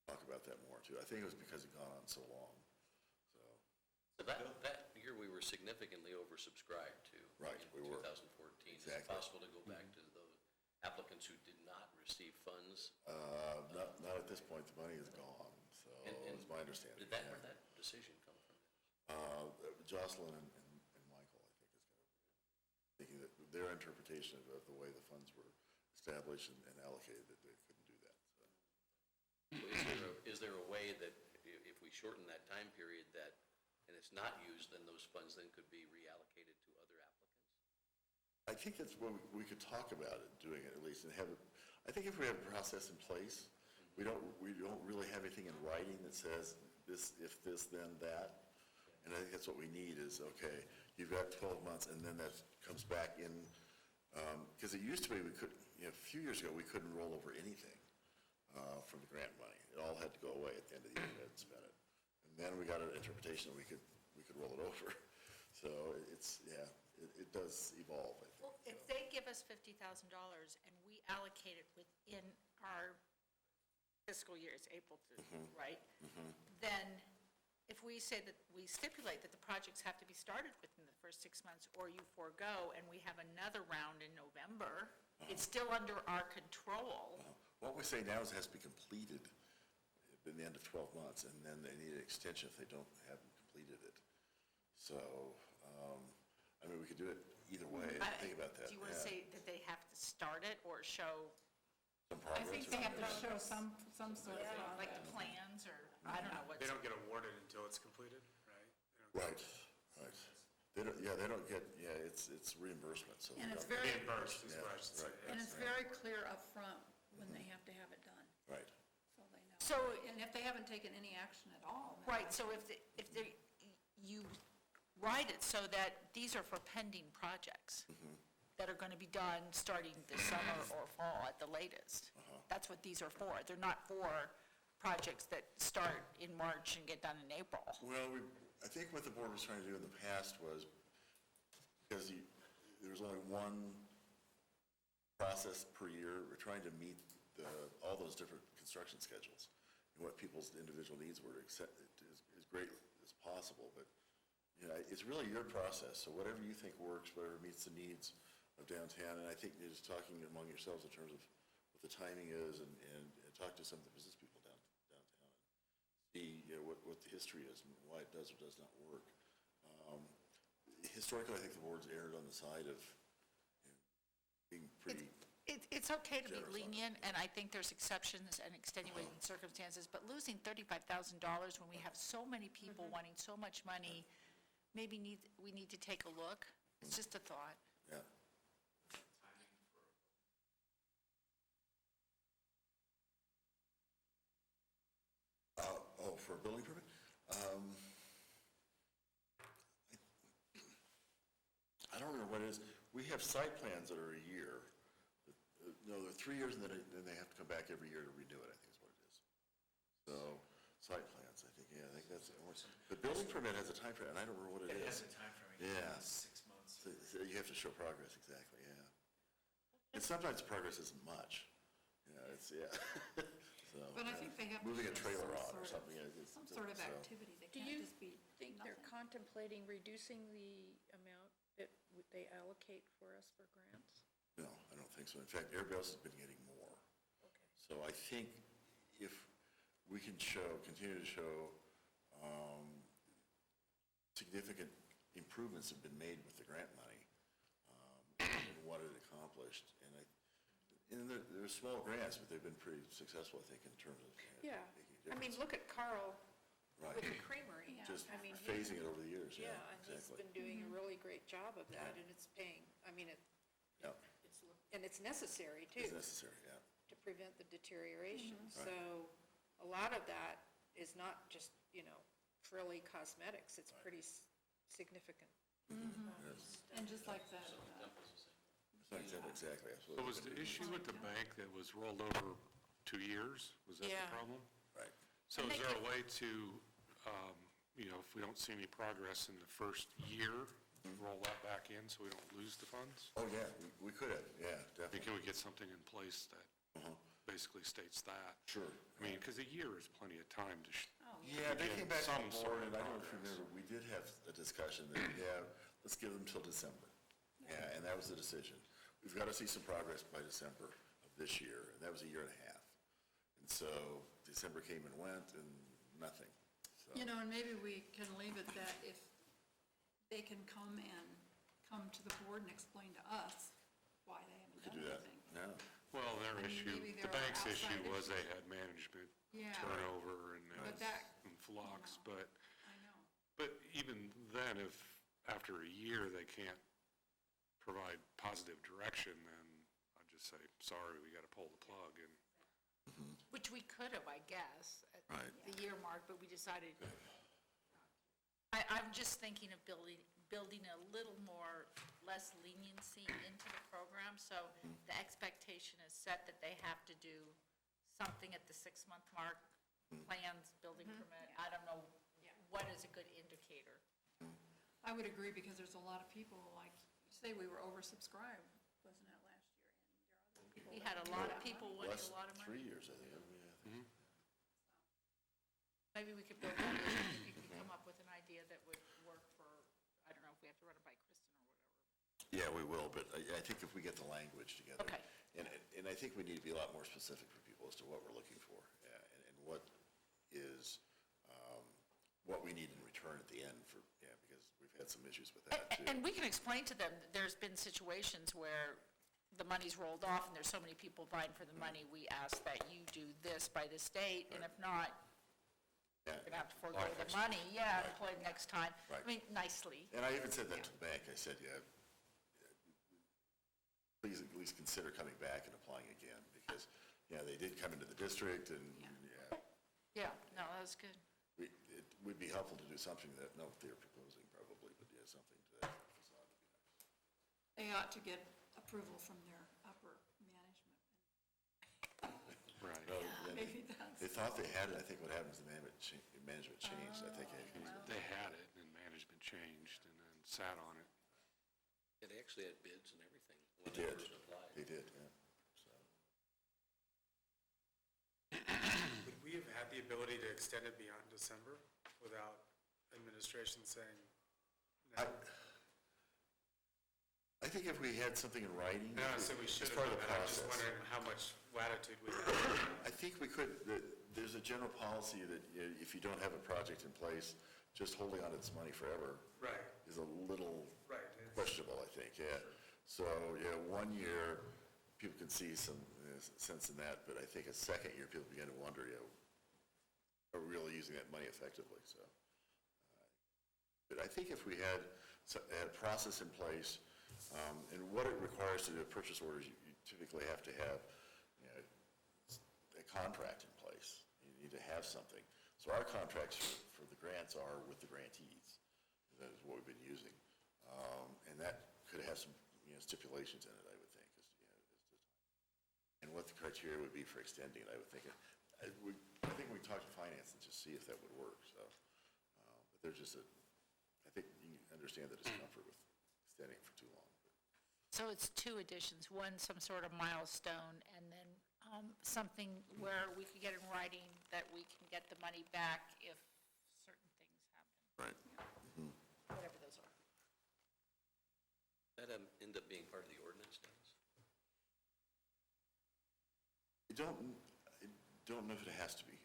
talk about that more, too. I think it was because it gone on so long, so. So that year, we were significantly oversubscribed too. Right, we were. 2014. Is it Exactly. possible to go back to the applicants who did not receive funds? Not at this point, the money is gone, so And it's my understanding. Did that, yeah. where'd that decision come from? Jocelyn and Michael, I think, thinking that their interpretation of the way the funds were established and allocated, that they couldn't do that, so. Is there a way that if we shorten that time period and it's not used, then those funds then could be reallocated to other applicants? I think that's what we could talk about it, doing it at least, and have it, I think if we have a process in place, we don't really have anything in writing that says this, if this, then that. And I think that's what we need is, okay, you've got 12 months, and then that comes back in, because it used to be we could, a few years ago, we couldn't roll over anything from the grant money. It all had to go away at the end of the year, we had to spend it. And then we got an interpretation that we could roll it over. So it's, it does evolve, I think. Well, if they give us $50,000 and we allocate it within our fiscal year, it's April through, right? Then if we say that, we stipulate that the projects have to be started within the first 6 months, or you forego, and we have another round in November, it's still under our control. What we say now is it has to be completed in the end of 12 months, and then they need an extension if they haven't completed it. So, I mean, we could do it either way, think about that. Do you want to say that they have to start it or show, Some I progress think or they have to something. show some sort of, like the plans, or, I don't know what's. They don't get awarded until it's completed, right? Right. They don't get, it's reimbursement, so. and they it's don't- very, Reimbursed is what I should say. Right. and it's very clear up front when they have to have it done, Right. so they know. So, And if they haven't taken any action at all. then right, so if you write it so that these are for pending projects that are going to be done starting this summer or fall at the latest. That's what these are for. They're not for projects that start in March and get done in April. Well, I think what the board was trying to do in the past was, because there was only one process per year, we're trying to meet all those different construction schedules and what people's individual needs were, as great as possible, but, it's really your process, so whatever you think works, whatever meets the needs of downtown, and I think just talking among yourselves in terms of what the timing is, and talk to some of the business people downtown, see, what the history is, and why it does or does not work. Historically, I think the board's erred on the side of being pretty. It's okay to be Generous on it. lenient, and I think there's exceptions and extenuating circumstances, but losing $35,000 when we have so many people wanting so much money, maybe we need to take a look. It's just a thought. Yeah. For a building permit? I don't remember what it is. We have site plans that are a year. No, they're 3 years, and then they have to come back every year to renew it, I think is what it is. So, site plans, I think that's, the building permit has a time frame, and I don't remember what it is. It has a time frame. Yeah. 6 months. So you have to show progress, exactly, yeah. And sometimes progress isn't much, so. But I think they have to Moving a show trailer some on or sort of- something. Some sort of so. activity, they Do can't you just be think they're nothing. contemplating reducing the amount that they allocate for us for grants? No, I don't think so. In fact, everybody else has been getting more. Okay. So I think if we can continue to show significant improvements have been made with the grant money and what it accomplished, and they're small grants, but they've been pretty successful, I think, in terms of Yeah, making a I mean, difference. look at Carl Right. with the creamery. Just I mean, phasing it over the years, Yeah, yeah, and he's exactly. been doing a really great job of that, and it's paying, I mean, Yeah, and it's necessary too, it's necessary, yeah. to prevent the deterioration. Right. So a lot of that is not just, frilly cosmetics, it's pretty significant. And just like that, Exactly, So absolutely. was the issue with the bank that was rolled over 2 years? Was that Yeah. the problem? Right. So is there a way to, if we don't see any progress in the first year, roll that back in so we don't lose the funds? Oh, yeah, we could have, yeah, I mean, definitely. can we get something in place that Uh-huh. basically states that? Sure. I mean, because a year is plenty of time to, Yeah, they Again, came back to some the sort board, of and I don't know if you progress. remember, we did have a discussion that, let's give them till December. Yeah, and that was the decision. We've got to see some progress by December of this year, and that was a year and a half. And so December came and went, and nothing, so. and maybe we can leave it that if they can come to the board and explain to us why they haven't Could done do that, anything. yeah. well, their I mean, issue, maybe the there are bank's outside issue was issues. they had management Yeah. turnover and But that, and flux, but I know. But even then, if after a year they can't provide positive direction, then I'd just say, sorry, we got to pull the plug. And Which we could have, I guess, at Right. the year mark, but we decided. I'm just thinking of building a little more less leniency into the program, so the expectation is set that they have to do something at the 6-month mark, plans, building permit, I don't know, what is a good indicator? I would agree, because there's a lot of people, like, you say we were oversubscribed, wasn't it, last year? And there are other people. We had a lot of people wanting Last a lot of 3 money. years, I think. Maybe we could build that in, if you could come up with an idea that would work for, I don't know if we have to run it by Kristen or whatever. Yeah, we will, but I think if we get the language together. Okay. And I think we need to be a lot more specific for people as to what we're looking for, and what is, what we need in return at the end for, because we've had some issues with that, too. And we can explain to them, that there's been situations where the money's rolled off and there's so many people vying for the money, we ask that you do this by this date, and if not, Yeah. you're gonna have to forego the money, employ next time. Right. I mean, nicely. And I even said that to the bank. I said, please at least consider coming back and applying again, because, they did come into the district, and, Yeah, no, that was good. it would be helpful to do something that, no, they're proposing probably, but something to that facade would be nice. They ought to get approval from their upper management. Right. Well, then Maybe that's. They thought they had it. I think what happened is the management changed, I think. They had it, and management changed, and then sat on it. Yeah, they actually had bids and everything when They they did, first applied. they did, yeah. So, Would we have had the ability to extend it beyond December without administration saying no? I think if we had something in writing. No, so we should as have part done of the that. I'm just process. wondering how much latitude we have. I think we could, there's a general policy that if you don't have a project in place, just holding on to this money forever Right, is a little right. It's- questionable, I think, yeah. So, 1 year, people can see some sense in that, but I think a second year, people begin to wonder, are we really using that money effectively, so. But I think if we had a process in place, and what it requires to do purchase orders, you typically have to have, a contract in place. You need to have something. So our contracts for the grants are with the grantees. That is what we've been using. And that could have some, stipulations in it, I would think, and what the criteria would be for extending it, I would think. I think we can talk to finance and just see if that would work, so. But there's just I think you understand the discomfort with extending it for too long. So it's 2 additions, one, some sort of milestone, and then something where we could get in writing that we can get the money back if certain things happen, Right. whatever those are. That end up being part of the ordinance, Dennis? I don't know if it has to be.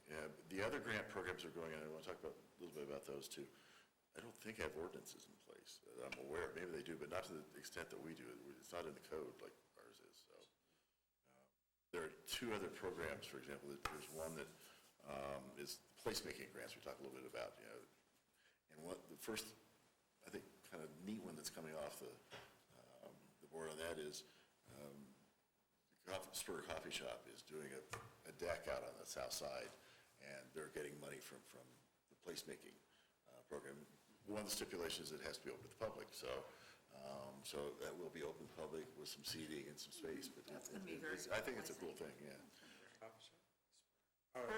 The other grant programs are going on, I want to talk a little bit about those too. I don't think I have ordinances in place that I'm aware of. Maybe they do, but not to the extent that we do. It's not in the code like ours is, so. There are 2 other programs, for example. There's one that is placemaking grants we talked a little bit about, And the first, I think, kind of neat one that's coming off the board on that is Spur Coffee Shop is doing a deck out on the south side, and they're getting money from the placemaking program. One of the stipulations is it has to be open to the public, so that will be open to the public with some seating and some space, but That's gonna be very I think it's a cool thing, yeah.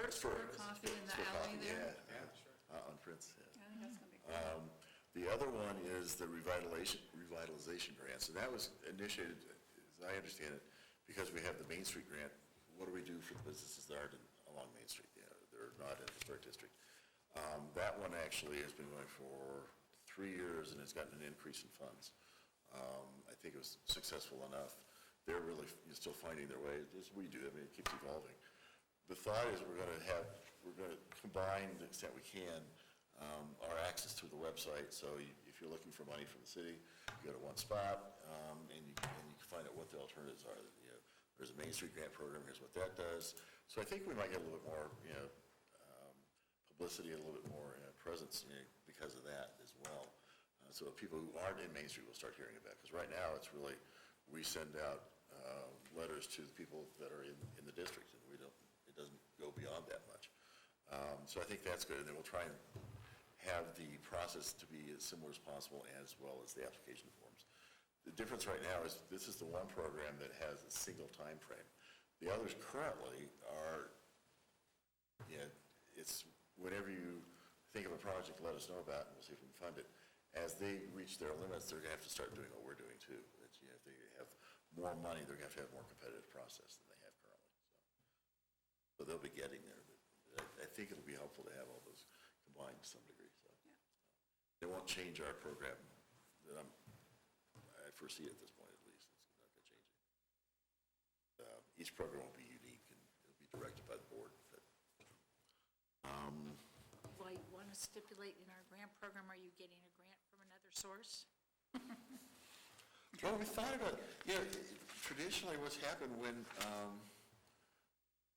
Spur Coffee in the Spur alley Coffee, there? Yeah, on Prince, yeah. I think that's gonna be cool. The other one is the revitalization grants, and that was initiated, as I understand it, because we have the Main Street grant. What do we do for the businesses that aren't along Main Street? They're not in the historic district. That one actually has been going for 3 years, and it's gotten an increase in funds. I think it was successful enough. They're really still finding their way, as we do. I mean, it keeps evolving. The thought is we're going to combine, to the extent we can, our access to the website. So if you're looking for money from the city, you go to one spot, and you can find out what the alternatives are. There's a Main Street grant program, here's what that does. So I think we might get a little bit more, publicity, a little bit more presence, because of that as well. So people who aren't in Main Street will start hearing about it. Because right now, it's really, we send out letters to the people that are in the district, and it doesn't go beyond that much. So I think that's good, and then we'll try and have the process to be as similar as possible, as well as the application forms. the difference right now is this is the one program that has a single time frame. The others currently are, it's whenever you think of a project, let us know about it, and we'll see if we can fund it. As they reach their limits, they're going to have to start doing what we're doing too. It's, if they have more money, they're going to have a more competitive process than they have currently. So they'll be getting there, but I think it'll be helpful to have all those combined to some degree, so. It won't change our program that I foresee at this point, at least. It's not going to change it. Each program will be unique, and it'll be directed by the board, but, Well, you want to stipulate in our grant program, are you getting a grant from another source? well, we thought about, traditionally what's happened when,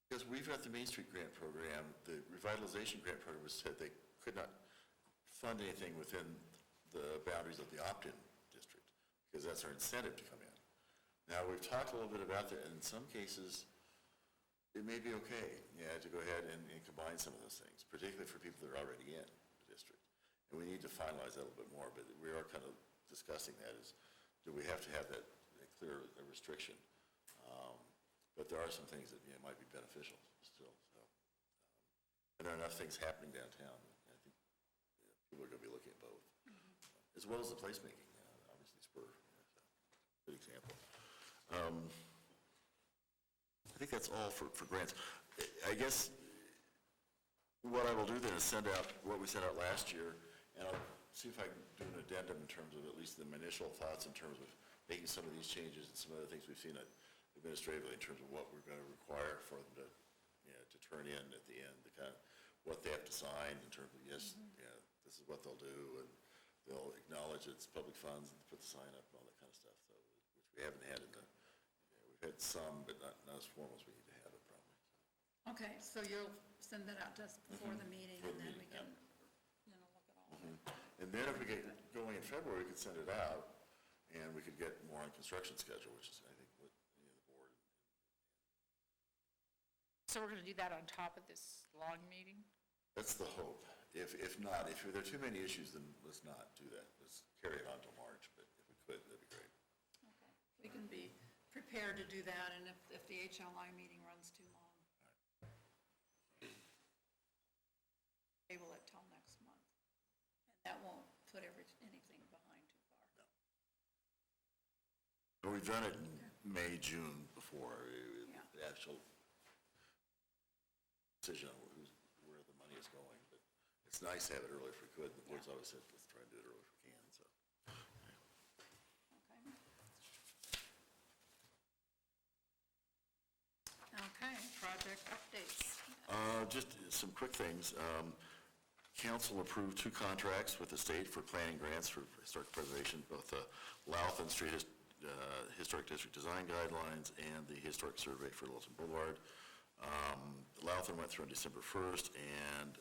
because we've got the Main Street grant program, the revitalization grant program was said they could not fund anything within the boundaries of the opt-in district, because that's our incentive to come in. Now, we've talked a little bit about that, and in some cases, it may be okay, to go ahead and combine some of those things, particularly for people that are already in the district. And we need to finalize that a little bit more, but we are kind of discussing that is, do we have to have that clear restriction? But there are some things that might be beneficial still. So, and there are enough things happening downtown. I think people are going to be looking at both, as well as the placemaking. Obviously, Spur, good example. I think that's all for grants. I guess what I will do then is send out what we sent out last year, and I'll see if I can do an addendum in terms of at least the initial thoughts in terms of making some of these changes and some of the things we've seen administratively in terms of what we're going to require for them to turn in at the end, the kind of what they have to sign in terms of, this is what they'll do, and they'll acknowledge it's public funds and put the sign up and all that kind of stuff, so, which we haven't had in the, we've had some, but not as formal as we need to have it probably. Okay, so you'll send that out just before the meeting, and then we can, look at all of it. And then if we get going in February, we could send it out, and we could get more on construction schedule, which is, I think, what the board. So we're going to do that on top of this long meeting? That's the hope. If not, if there are too many issues, then let's not do that. Let's carry it on till March, but if we could, that'd be great. Okay, we can be prepared to do that, and if the HLI meeting runs too long, table it till next month. And that won't put anything behind too far. But we've done it in May, June before, the actual decision on where the money is going, but it's nice to have it early if we could. The board's always said, let's try and do it early if we can, so. Okay, project updates. Just some quick things. Council approved 2 contracts with the state for planning grants for historic preservation, both the Louth Street Historic District Design Guidelines and the Historic Survey for Littleton Boulevard. Louth went through on December 1st, and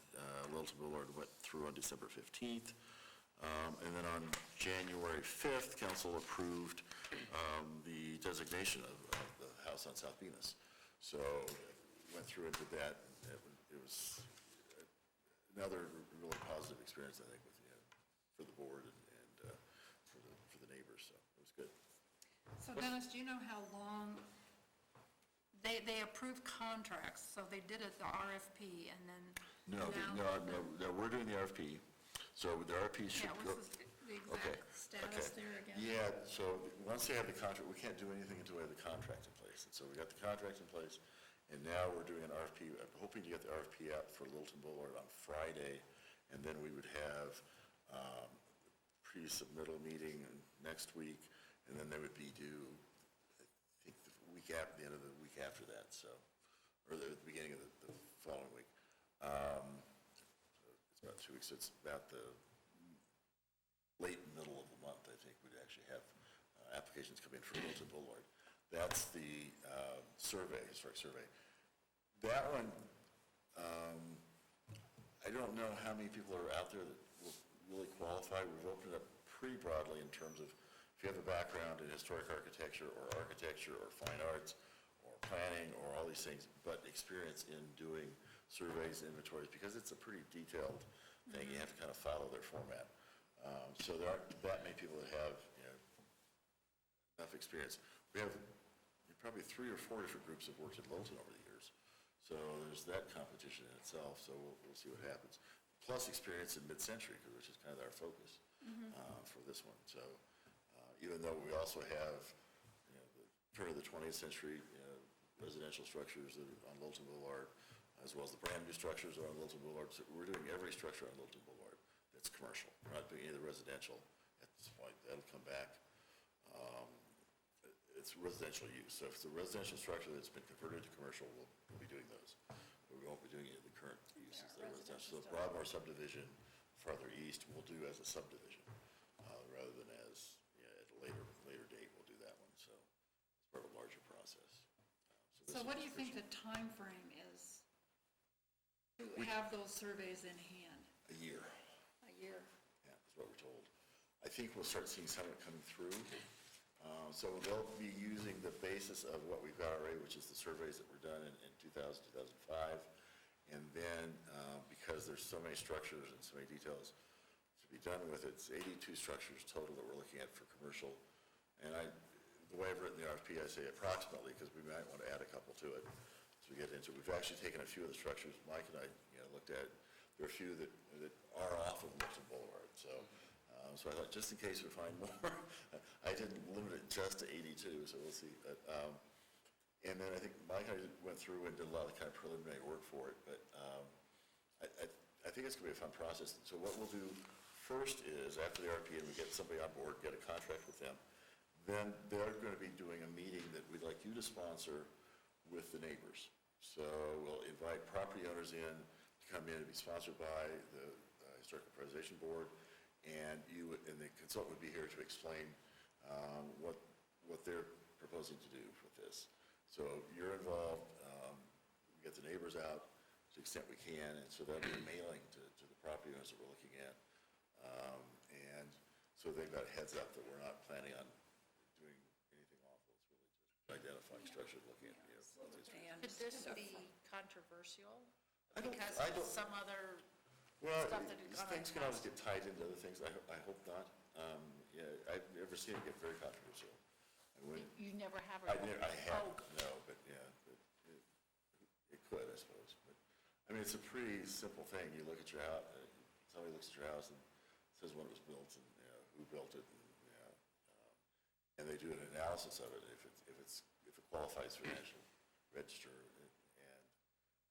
Littleton Boulevard went through on December 15th. And then on January 5th, council approved the designation of the house on South Venus. So went through and did that. It was another really positive experience, I think, with for the board and for the neighbors. So it was good. So Dennis, do you know how long, they approved contracts, so they did it, the RFP, and then No, we're doing the RFP. So the RFP should go. what's the exact status there again? Yeah, so once they have the contract, we can't do anything until we have the contract in place. And so we got the contract in place, and now we're doing an RFP. I'm hoping to get the RFP out for Littleton Boulevard on Friday, and then we would have pre-submittal meeting next week, and then they would be due, I think, the end of the week after that, so, or the beginning of the following week. It's about 2 weeks, so it's about the late middle of the month, I think, we'd actually have applications come in for Littleton Boulevard. That's the survey, historic survey. That one, I don't know how many people are out there that will really qualify. We've opened it up pretty broadly in terms of if you have a background in historic architecture or fine arts or planning or all these things, but experience in doing surveys, inventories, because it's a pretty detailed thing. You have to kind of follow their format. So there aren't that many people that have enough experience. We have probably 3 or 4 different groups that worked at Lowton over the years. So there's that competition in itself, so we'll see what happens. Plus experience in mid-century, which is kind of our focus for this one. So even though we also have, the turn of the 20th century residential structures that are on Lowton Boulevard, as well as the brand-new structures that are on Lowton Boulevard. So we're doing every structure on Lowton Boulevard that's commercial. We're not doing any of the residential at this point. That'll come back. It's residential use. So if it's a residential structure that's been converted to commercial, we'll be doing those. But we won't be doing any of the current uses that are residential. So the Broadmoor subdivision farther east, we'll do as a subdivision, rather than as, at a later date, we'll do that one. So it's part of a larger process. So what do you think the time frame is to have those surveys in hand? A year. A year? Yeah, that's what we're told. I think we'll start seeing some of it coming through. So they'll be using the basis of what we've got already, which is the surveys that were done in 2000, 2005. And then, because there's so many structures and so many details to be done with it, it's 82 structures total that we're looking at for commercial. And the way I've written the RFP, I say approximately, because we might want to add a couple to it as we get into it. We've actually taken a few of the structures Mike and I looked at. There are a few that are off of Lowton Boulevard. So I thought, just in case we find more, I didn't limit it just to 82, so we'll see. But, and then I think Mike and I went through and did a lot of kind of preliminary work for it, but I think it's going to be a fun process. So what we'll do first is, after the RFP and we get somebody on board, get a contract with them, then they're going to be doing a meeting that we'd like you to sponsor with the neighbors. So we'll invite property owners in to come in and be sponsored by the Historical Preservation Board, and the consultant would be here to explain what they're proposing to do with this. So you're involved, we get the neighbors out to the extent we can, and so that'll be a mailing to the property owners that we're looking at. And so they've got a heads up that we're not planning on doing anything awful. It's really just identifying structure, looking at, Could this be controversial? I don't- Because I of don't- some other Well, stuff that had gone on things in the can always past? get tied into other things. I hope not. I've never seen it get very controversial. You never have? I haven't, Oh, no, but it could, I suppose. But, I mean, it's a pretty simple thing. You look at your house, somebody looks at your house and says when it was built and who built it, and they do an analysis of it if it qualifies for National Register, and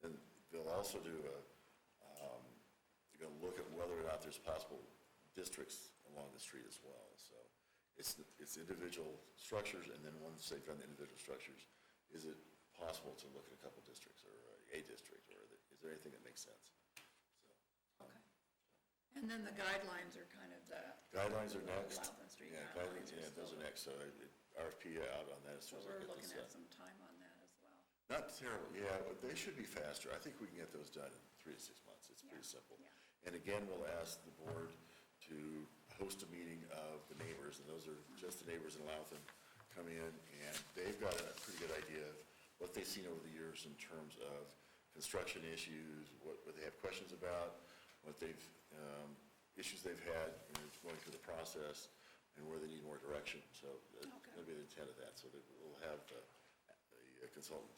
then they'll also do they're going to look at whether or not there's possible districts along the street as well. So it's individual structures, and then once they've done the individual structures, is it possible to look at a couple districts or a district, or is there anything that makes sense? Okay. And then the guidelines are kind of the. Guidelines are next. Loudon Street Yeah, guidelines guidelines, those are next. So RFP out on that as So soon as I we're get looking this at some time on that as well. Not terrible, yeah, but they should be faster. I think we can get those done in 3 to 6 months. It's pretty simple. Yeah. And again, we'll ask the board to host a meeting of the neighbors, and those are just the neighbors in Loudon, come in, and they've got a pretty good idea of what they've seen over the years in terms of construction issues, what they have questions about, what issues they've had going through the process, and where they need more direction. So that'll be the intent of that. So that we'll have the consultant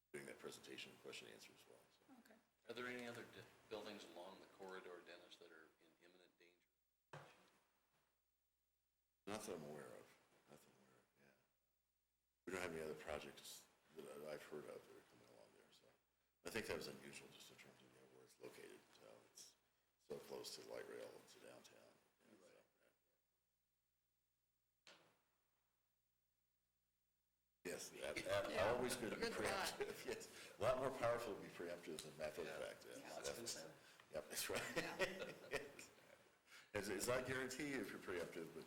doing that presentation, question and answer as well. So. Okay. Are there any other buildings along the corridor, Dennis, that are in imminent danger? Not that I'm aware of. Nothing I'm aware of, yeah. We don't have any other projects that I've heard of that are coming along there, so. I think that was unusual just in terms of where it's located. So it's so close to the light rail and to downtown. Yes, always good to be preemptive, yes. A lot more powerful to be preemptive than matter of fact. Yep, that's right. It's not guaranteed if you're preemptive, but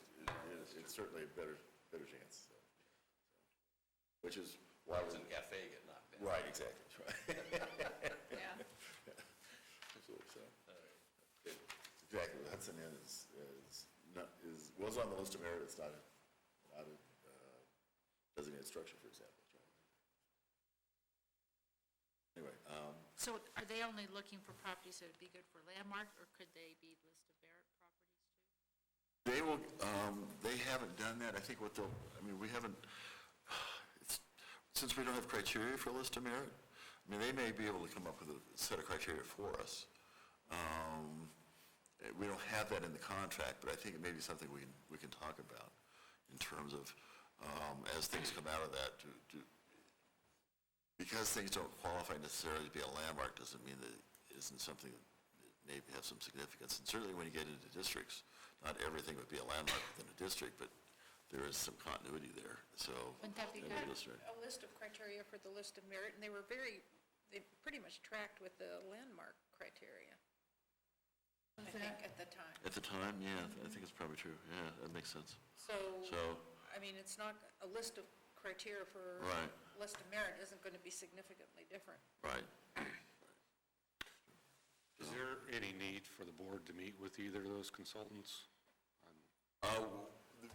it's certainly a better chance. So. Which is why It's in cafe get knocked down. Right, exactly, that's right. Yeah. Absolutely, so. Exactly, Hudson Inn was on the list of areas, it's not a designated structure, for example. Anyway. So are they only looking for properties that would be good for landmark, or could they be list of Barrett properties too? They will, they haven't done that. I think what they'll, I mean, we haven't, since we don't have criteria for a list of merit, I mean, they may be able to come up with a set of criteria for us. We don't have that in the contract, but I think it may be something we can talk about in terms of, as things come out of that, because things don't qualify necessarily to be a landmark doesn't mean that it isn't something that maybe have some significance. And certainly when you get into districts, not everything would be a landmark within a district, but there is some continuity there, so. Wouldn't that be We good? had a list of criteria for the list of merit, and they pretty much tracked with the landmark criteria, I think, at the time. At the time, yeah, I think it's probably true, yeah, that makes sense. So, I mean, it's not, a list of criteria for Right. list of merit isn't going to be significantly different. Right. Is there any need for the board to meet with either of those consultants?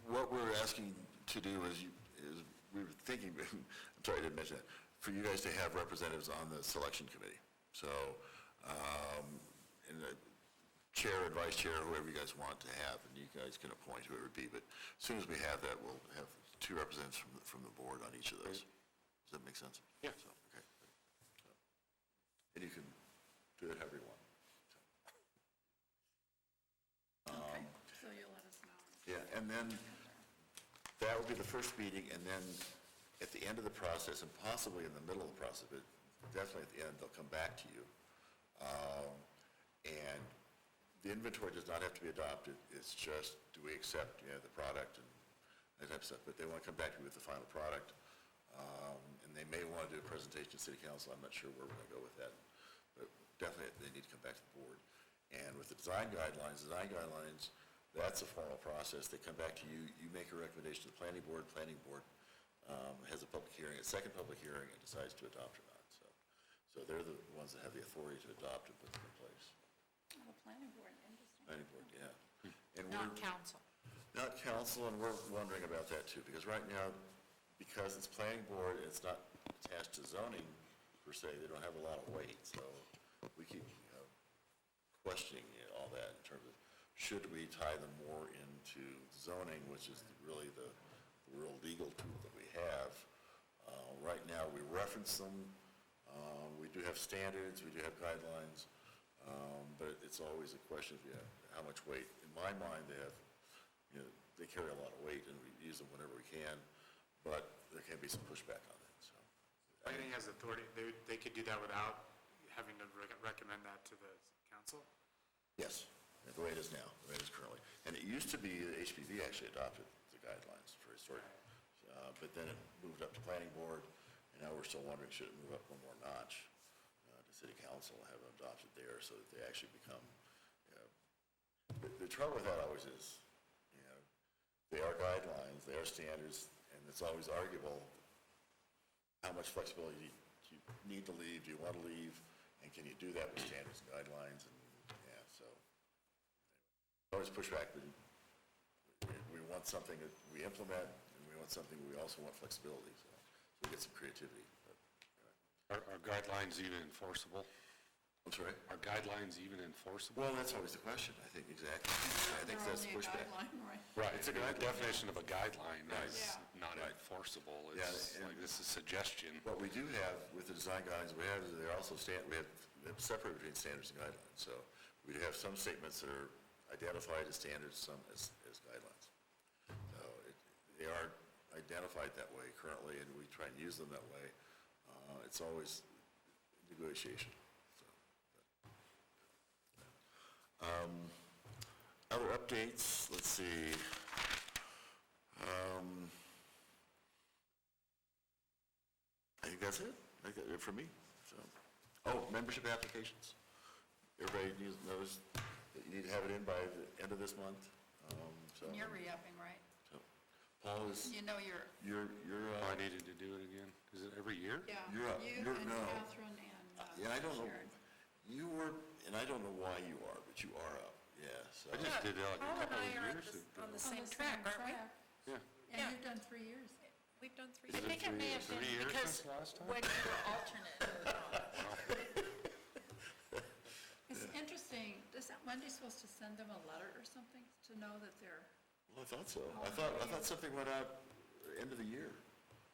What we're asking to do is we were thinking, I'm sorry, I didn't mention that, for you guys to have representatives on the selection committee. So, and the chair and vice chair, whoever you guys want to have, and you guys can appoint whoever it be, but as soon as we have that, we'll have 2 representatives from the board on each of those. Does that make sense? Yeah. So, okay. So, and you can do it however you want. Okay, so you'll let us know. Yeah, and then that will be the first meeting, and then at the end of the process, and possibly in the middle of the process, but definitely at the end, they'll come back to you. And the inventory does not have to be adopted, it's just, do we accept, the product and that type of stuff, but they want to come back to you with the final product. And they may want to do a presentation to City Council, I'm not sure where we're going to go with that, but definitely they need to come back to the board. And with the design guidelines, that's a formal process. They come back to you, you make a recommendation to the planning board has a public hearing, a second public hearing, and decides to adopt or not. So they're the ones that have the authority to adopt and put them in place. Oh, the planning board, interesting. Planning board, yeah. And Not council. Not council, and we're wondering about that too, because right now, because it's planning board, it's not attached to zoning per se, they don't have a lot of weight, so we keep, questioning all that in terms of, should we tie them more into zoning, which is really the real legal tool that we have. Right now, we reference them, we do have standards, we do have guidelines, but it's always a question of how much weight. In my mind, they have, they carry a lot of weight, and we use them whenever we can, but there can be some pushback on that, so. Planning has authority, they could do that without having to recommend that to the council? Yes, the way it is now, the way it is currently. And it used to be that HPV actually adopted the guidelines for historic, but then it moved up to planning board, and now we're still wondering, should it move up one more notch to city council, have them adopted there, so that they actually become, the trouble with that always is, they are guidelines, they are standards, and it's always arguable how much flexibility do you need to leave, do you want to leave, and can you do that with standards and guidelines, and so always push back, but we want something that we implement, and we want something, we also want flexibility, so we get some creativity. But, Are guidelines even enforceable? I'm sorry? Are guidelines even enforceable? Well, that's always the question, I think, exactly. I think They're that's the only a pushback. guideline, right? Right, It's a the guideline. definition of a guideline Right. is Yeah. not Right. enforceable. Yeah, It's and- like, this is suggestion. What we do have with the design guidelines we have is they're also we have separate between standards and guidelines. So we do have some statements that are identified as standards, some as guidelines. So they are identified that way currently, and we try and use them that way. It's always negotiation. So, other updates, let's see. I think that's it. I think that's it for me. So, membership applications. Everybody knows that you need to have it in by the end of this month. So, And you're re-upping, right? so Paul is, You know you're, you're, Oh, I needed to do it again. Is it every year? yeah. You're up. You You're- and no. Catherine and yeah, I don't know, Sharon. you were, and I don't know why you are, but you are up, yeah, so. I just did it like a Paul and couple I of are years on ago. the same track, aren't we? track. Yeah. And Yeah. you've done 3 years. We've done 3 Is I years. think it may have 3 been years because since last time? when you were alternate. It's interesting, isn't Wendy supposed to send them a letter or something to know that they're? Well, I thought so. I thought something went out end of the year.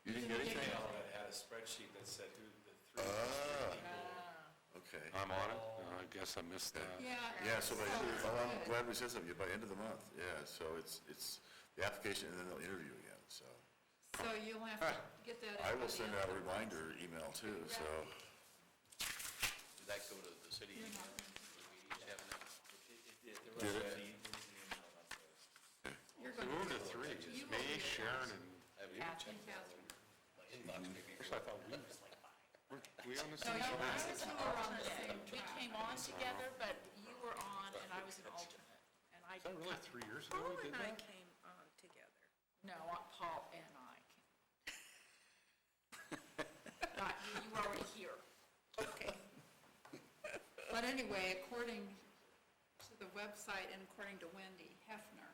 You didn't get anything? Email that had a spreadsheet that said who the three. Okay. I'm on it. I guess I missed that. Yeah, so I'm glad we said something, by end of the month, yeah, so it's the application, and then they'll interview again, so. So you'll have to get that. I will send out a reminder email too, so. Did that go to the city? Did we each have enough? Did it? You're We going moved to three, You me, will get it. Sharon, and, Catherine. Catherine. My inbox maybe. actually, I thought we on the No, same you side? were on the same We track. came on together, but you were on and I was an alternate. And I, Is that really 3 years ago Paul we did and I that? came on together. no, Paul and I came. Not you, you were already here. Okay. But anyway, according to the website and according to Wendy Hefner,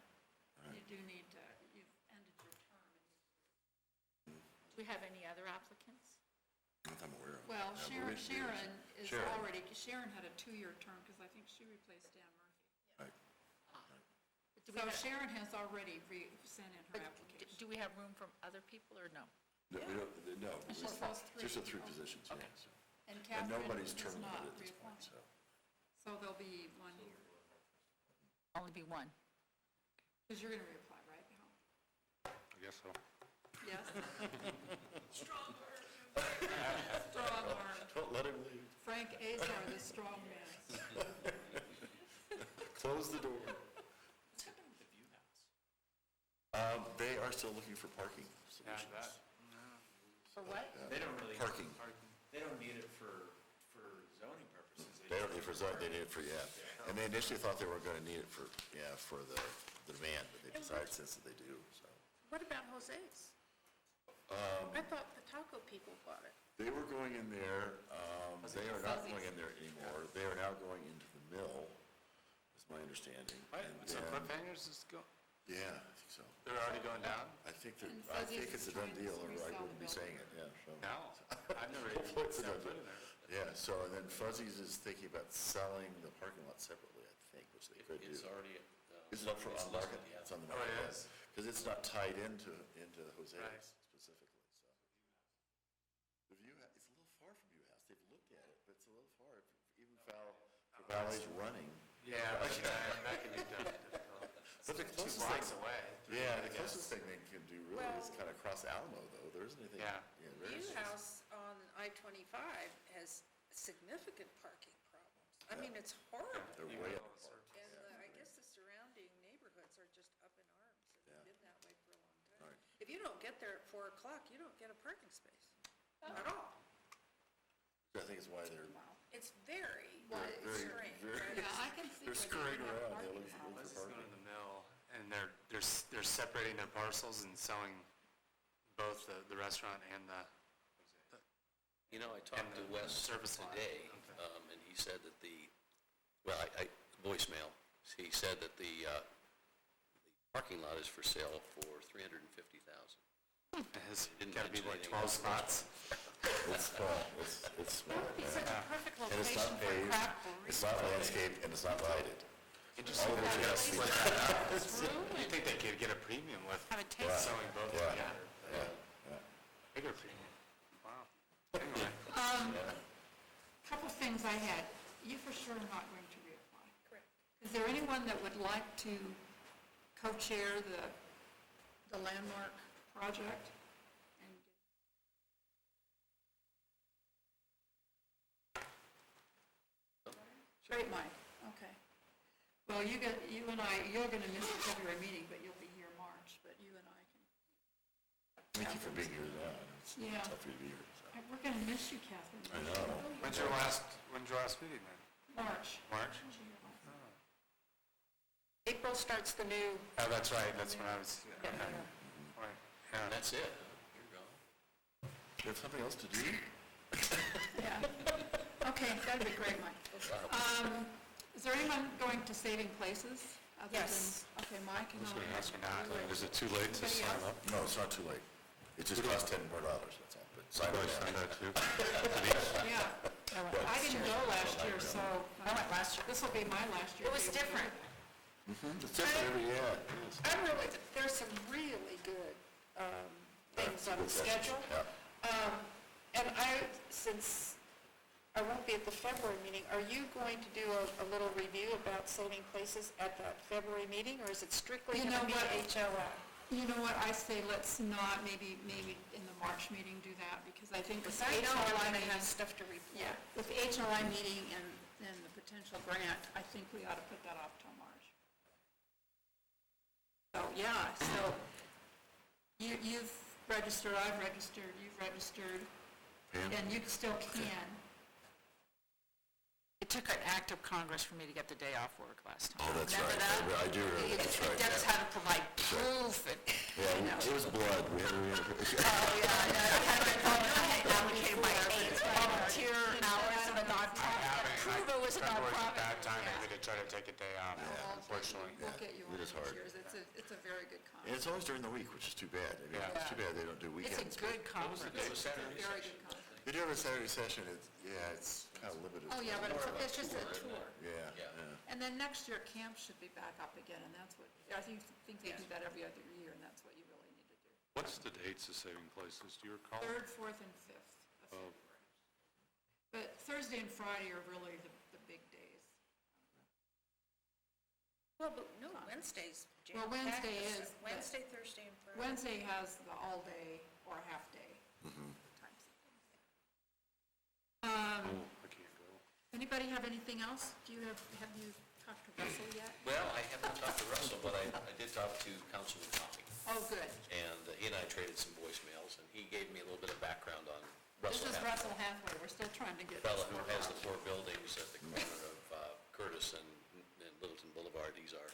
you do need to, you've ended your term. Do we have any other applicants? Not that I'm aware of. Well, Yeah, but Sharon is Sharon. already, Sharon had a 2-year term because I think she replaced Dan Murphy. Right. Do we So have- Sharon has already sent in her but application. do we have room from other people or no? No, we don't, no, It's just those three. just the 3 positions, yeah. Okay. so. And And Catherine nobody's is terminated not at this point, reappointed. so. So there'll be 1 year. Only be one. Because you're going to reapply, right, Hal? I guess so. Yes? Strong arm. Don't let him leave. Frank Azar, the strong man. Close the door. What's happening with the View House? They are still looking for parking Yeah, solutions. that, For what? they don't really. Parking. They don't need it for zoning purposes. They don't need it for zoning, they need it for, yeah. And they initially thought they were gonna need it for, yeah, for the demand, but they decided since that they do, so. What about Jose's? I thought the taco people bought it. They were going in there, they are not going in there anymore. They are now going into the mill, is my understanding. What? And So then- Cliffhangers is go, Yeah, I think so. they're already going down? I think that, And I Fuzzy's think it's a is done trying to deal, or I resell wouldn't be the saying it, yeah, so. No, I've never even Hopefully it's a stepped done foot in deal. there. Yeah, so, and then Fuzzy's is thinking about selling the parking lot separately, I think, which they could do. It's already. Is it up for, it's on market? listed, yeah. It's on the Oh, market. it is? Because it's not tied into Jose's Right. specifically, so. The View, it's a little far from View House. They've looked at it, but it's a little far, even for Valley's running. Yeah, but that can be done difficult. But the 2 closest blocks thing, away. yeah, the I guess. closest thing they can do really is kind of cross Alamo, though. There isn't anything. Yeah. very- View House on I-25 has significant parking problems. I mean, it's horrible. They're way up apart. And I guess the surrounding neighborhoods are just up in arms, and Yeah. been that way for a long time. Right. If you don't get there at 4 o'clock, you don't get a parking space at all. I think it's why they're It's very very, strange. very, right? Yeah, I can see. they're where they scurrying have around. They're parking looking for problems. This is going parking. to the mill, and they're separating their parcels and selling both the restaurant and the, You know, I talked to And the Wes service lot. today, and he said that voicemail, he said that the parking lot is for sale for $350,000. it has Didn't got to be mention like anything 12 else. spots. It's small, it's small, It's yeah. such a perfect And it's location not for a paved, craft brewery. it's not landscaped, and it's not lighted. Interesting All of that which they has to be- split that out. Room You'd think they could get a premium with Have a taste. selling both Yeah. together. Bigger premium. Wow. Anyway, Couple things I had. You for sure are not going to reapply. Correct. Is there anyone that would like to co-chair the landmark project? And Great, Mike, okay. Well, you and I, you're going to miss the February meeting, but you'll be here March, but you and I can. Thank you for being here now. It's Yeah. tough for you to be here, so. We're going to miss you, Catherine. I know. when's your last meeting then? March. March? April starts the new, Oh, that's right, that's when I was, okay. Right, And yeah. that's it. You're gone. You have something else to do? Yeah. Okay, that'd be great, Mike. Is there anyone going to Saving Places? other than- Yes. Okay, Mike and I was going to I. ask you, is it too late to Anybody sign else? up? No, it's not too late. It just costs $10 more, that's all. But Sign I up. signed that too. Yeah. I didn't go last year, so. I went last year. This will be my last year. It was different. It's different every year, yes. I'm really, there's some really good things on the schedule. Yeah. And since I won't be at the February meeting, are you going to do a little review about saving places at that February meeting, or is it strictly You going to know be what? HLI? You know what, I say let's not, maybe in the March meeting do that, because I think with Because I know I'm HLI going to have meeting, stuff to report. yeah, with the HLI meeting and the potential grant, I think we ought to put that off till March. So, yeah, so you've registered, I've registered, you've registered, Pam? and you still can. It took an act of Congress for me to get the day off work last time. Oh, that's Remember right. that? I do remember, that's right. Dennis yeah. had to provide proof and, Yeah, it was blood. We had to, oh, yeah, I know. I had to allocate my 8 volunteer hours and a nonprofit. Prove it was a February's a nonprofit. bad time maybe to try to take a day off, unfortunately. We'll get you it on is it hard. this year. It's a very good And conference. it's always during the week, which is too bad. I mean, Yeah. it's too bad they don't do It's weekends. a good conference. It was Saturday Very session. good conference. They do have a Saturday session, it's kind of limited. Oh, yeah, but it's just a tour. Yeah, Yeah. yeah. And then next year, camp should be back up again, and that's what, I think they do that every other year, and that's what you really need to do. What's the dates of Saving Places, do you recall? 3rd, 4th, and 5th of February. But Thursday and Friday are really the big days. Well, but no, Wednesday's Well, jam-packed. Wednesday is, but Wednesday, Thursday, and Friday. Wednesday has the all-day or half-day Mm-hmm. types of things. Oh, I can't go. Anybody have anything else? Have you talked to Russell yet? Well, I haven't talked to Russell, but I did talk to Councilman Hopping, Oh, good. and he and I traded some voicemails, and he gave me a little bit of background on This Russell is Hathaway, Russell Hathaway, we're still trying to get. fellow this who worked has out. the 4 buildings at the corner of Curtis and Littleton Boulevard. These are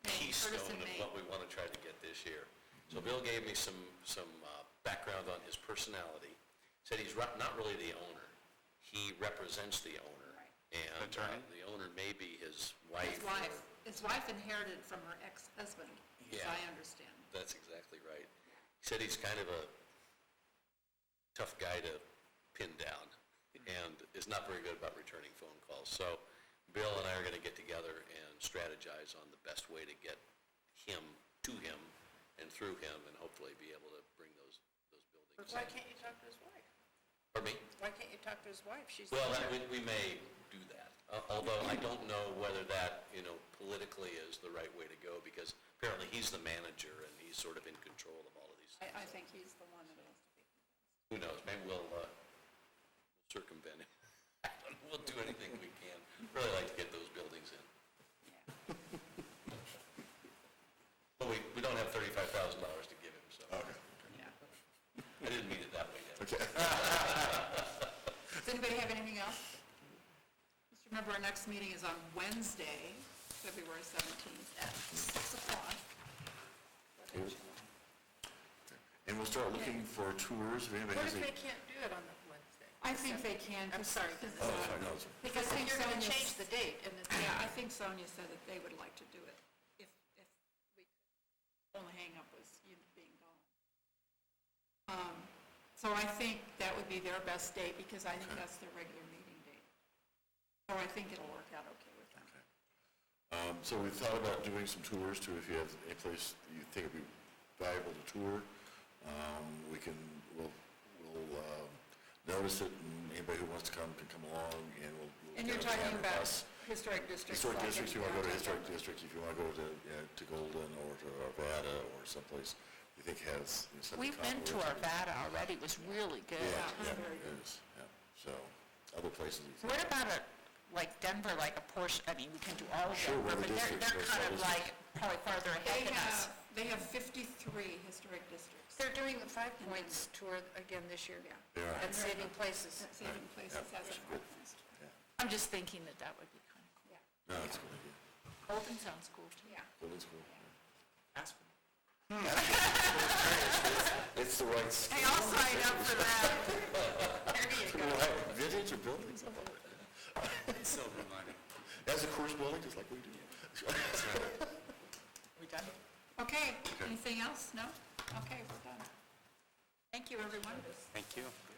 keystone Curtis and of Main. what we want to try to get this year. So Bill gave me some background on his personality. Said he's not really the owner. He represents the owner. And Attorney? the owner may be his wife. His wife inherited from her ex-husband, as Yeah. I understand. That's exactly right. He said he's kind of a tough guy to pin down and is not very good about returning phone calls. So Bill and I are going to get together and strategize on the best way to get him to him and through him, and hopefully be able to bring those buildings. But why can't you talk to his wife? Pardon me? Why can't you talk to his wife? She's. Well, we may do that, although I don't know whether that, politically is the right way to go, because apparently he's the manager and he's sort of in control of all of these things. I think he's the one that has to be. Who knows, maybe we'll circumvent him. I don't know, we'll do anything we can. Really like to get those buildings in. But we don't have $35,000 to give him, so Okay. Yeah. I didn't mean it that way, Deb. Okay. Does anybody have anything else? Just remember, our next meeting is on Wednesday, February 17th at 6 o'clock. And we'll start looking for tours, if anybody What has if any. they can't do it on the Wednesday? I think they can. I'm sorry. Oh, sorry, no, it's- Because So you're going to Sonia- change the date, and it's. Yeah, I think Sonia said that they would like to do it if we, only hang-up was you being gone. So I think that would be their best date, because I think that's their regular meeting date. So I think it'll work out okay with them. So we thought about doing some tours too, if you have any place that you think would be valuable to tour. We'll notice it, and anybody who wants to come can come along, and we'll. And you're get a talking van or about bus. historic districts. Historic like districts, in you want to go to downtown. historic districts, if you want to go to Golden or to Arvada or someplace you think has something. We've been to Arvada already, it was really good. Yeah, very it is, yeah. So, other places. you What think- about like Denver, like a portion, I mean, we can do all of Sure, Denver, one of but the they're districts, kind those of like probably farther ahead than us. They have 53 historic districts. They're doing the 5 Points tour again this year. Yeah. They are. And Saving Places. Saving Places has a conference. I'm just thinking that would be kind of cool. No, it's a good idea. Golden sounds cool too. Yeah. Golden's cool. Aspen. It's the right. Hey, I'll sign up for that. Vintage or buildings? Silver lining. That's a course building, just like we do. We done? Okay, anything else? No? Okay, we're done. Thank you. you, everyone. Thank you.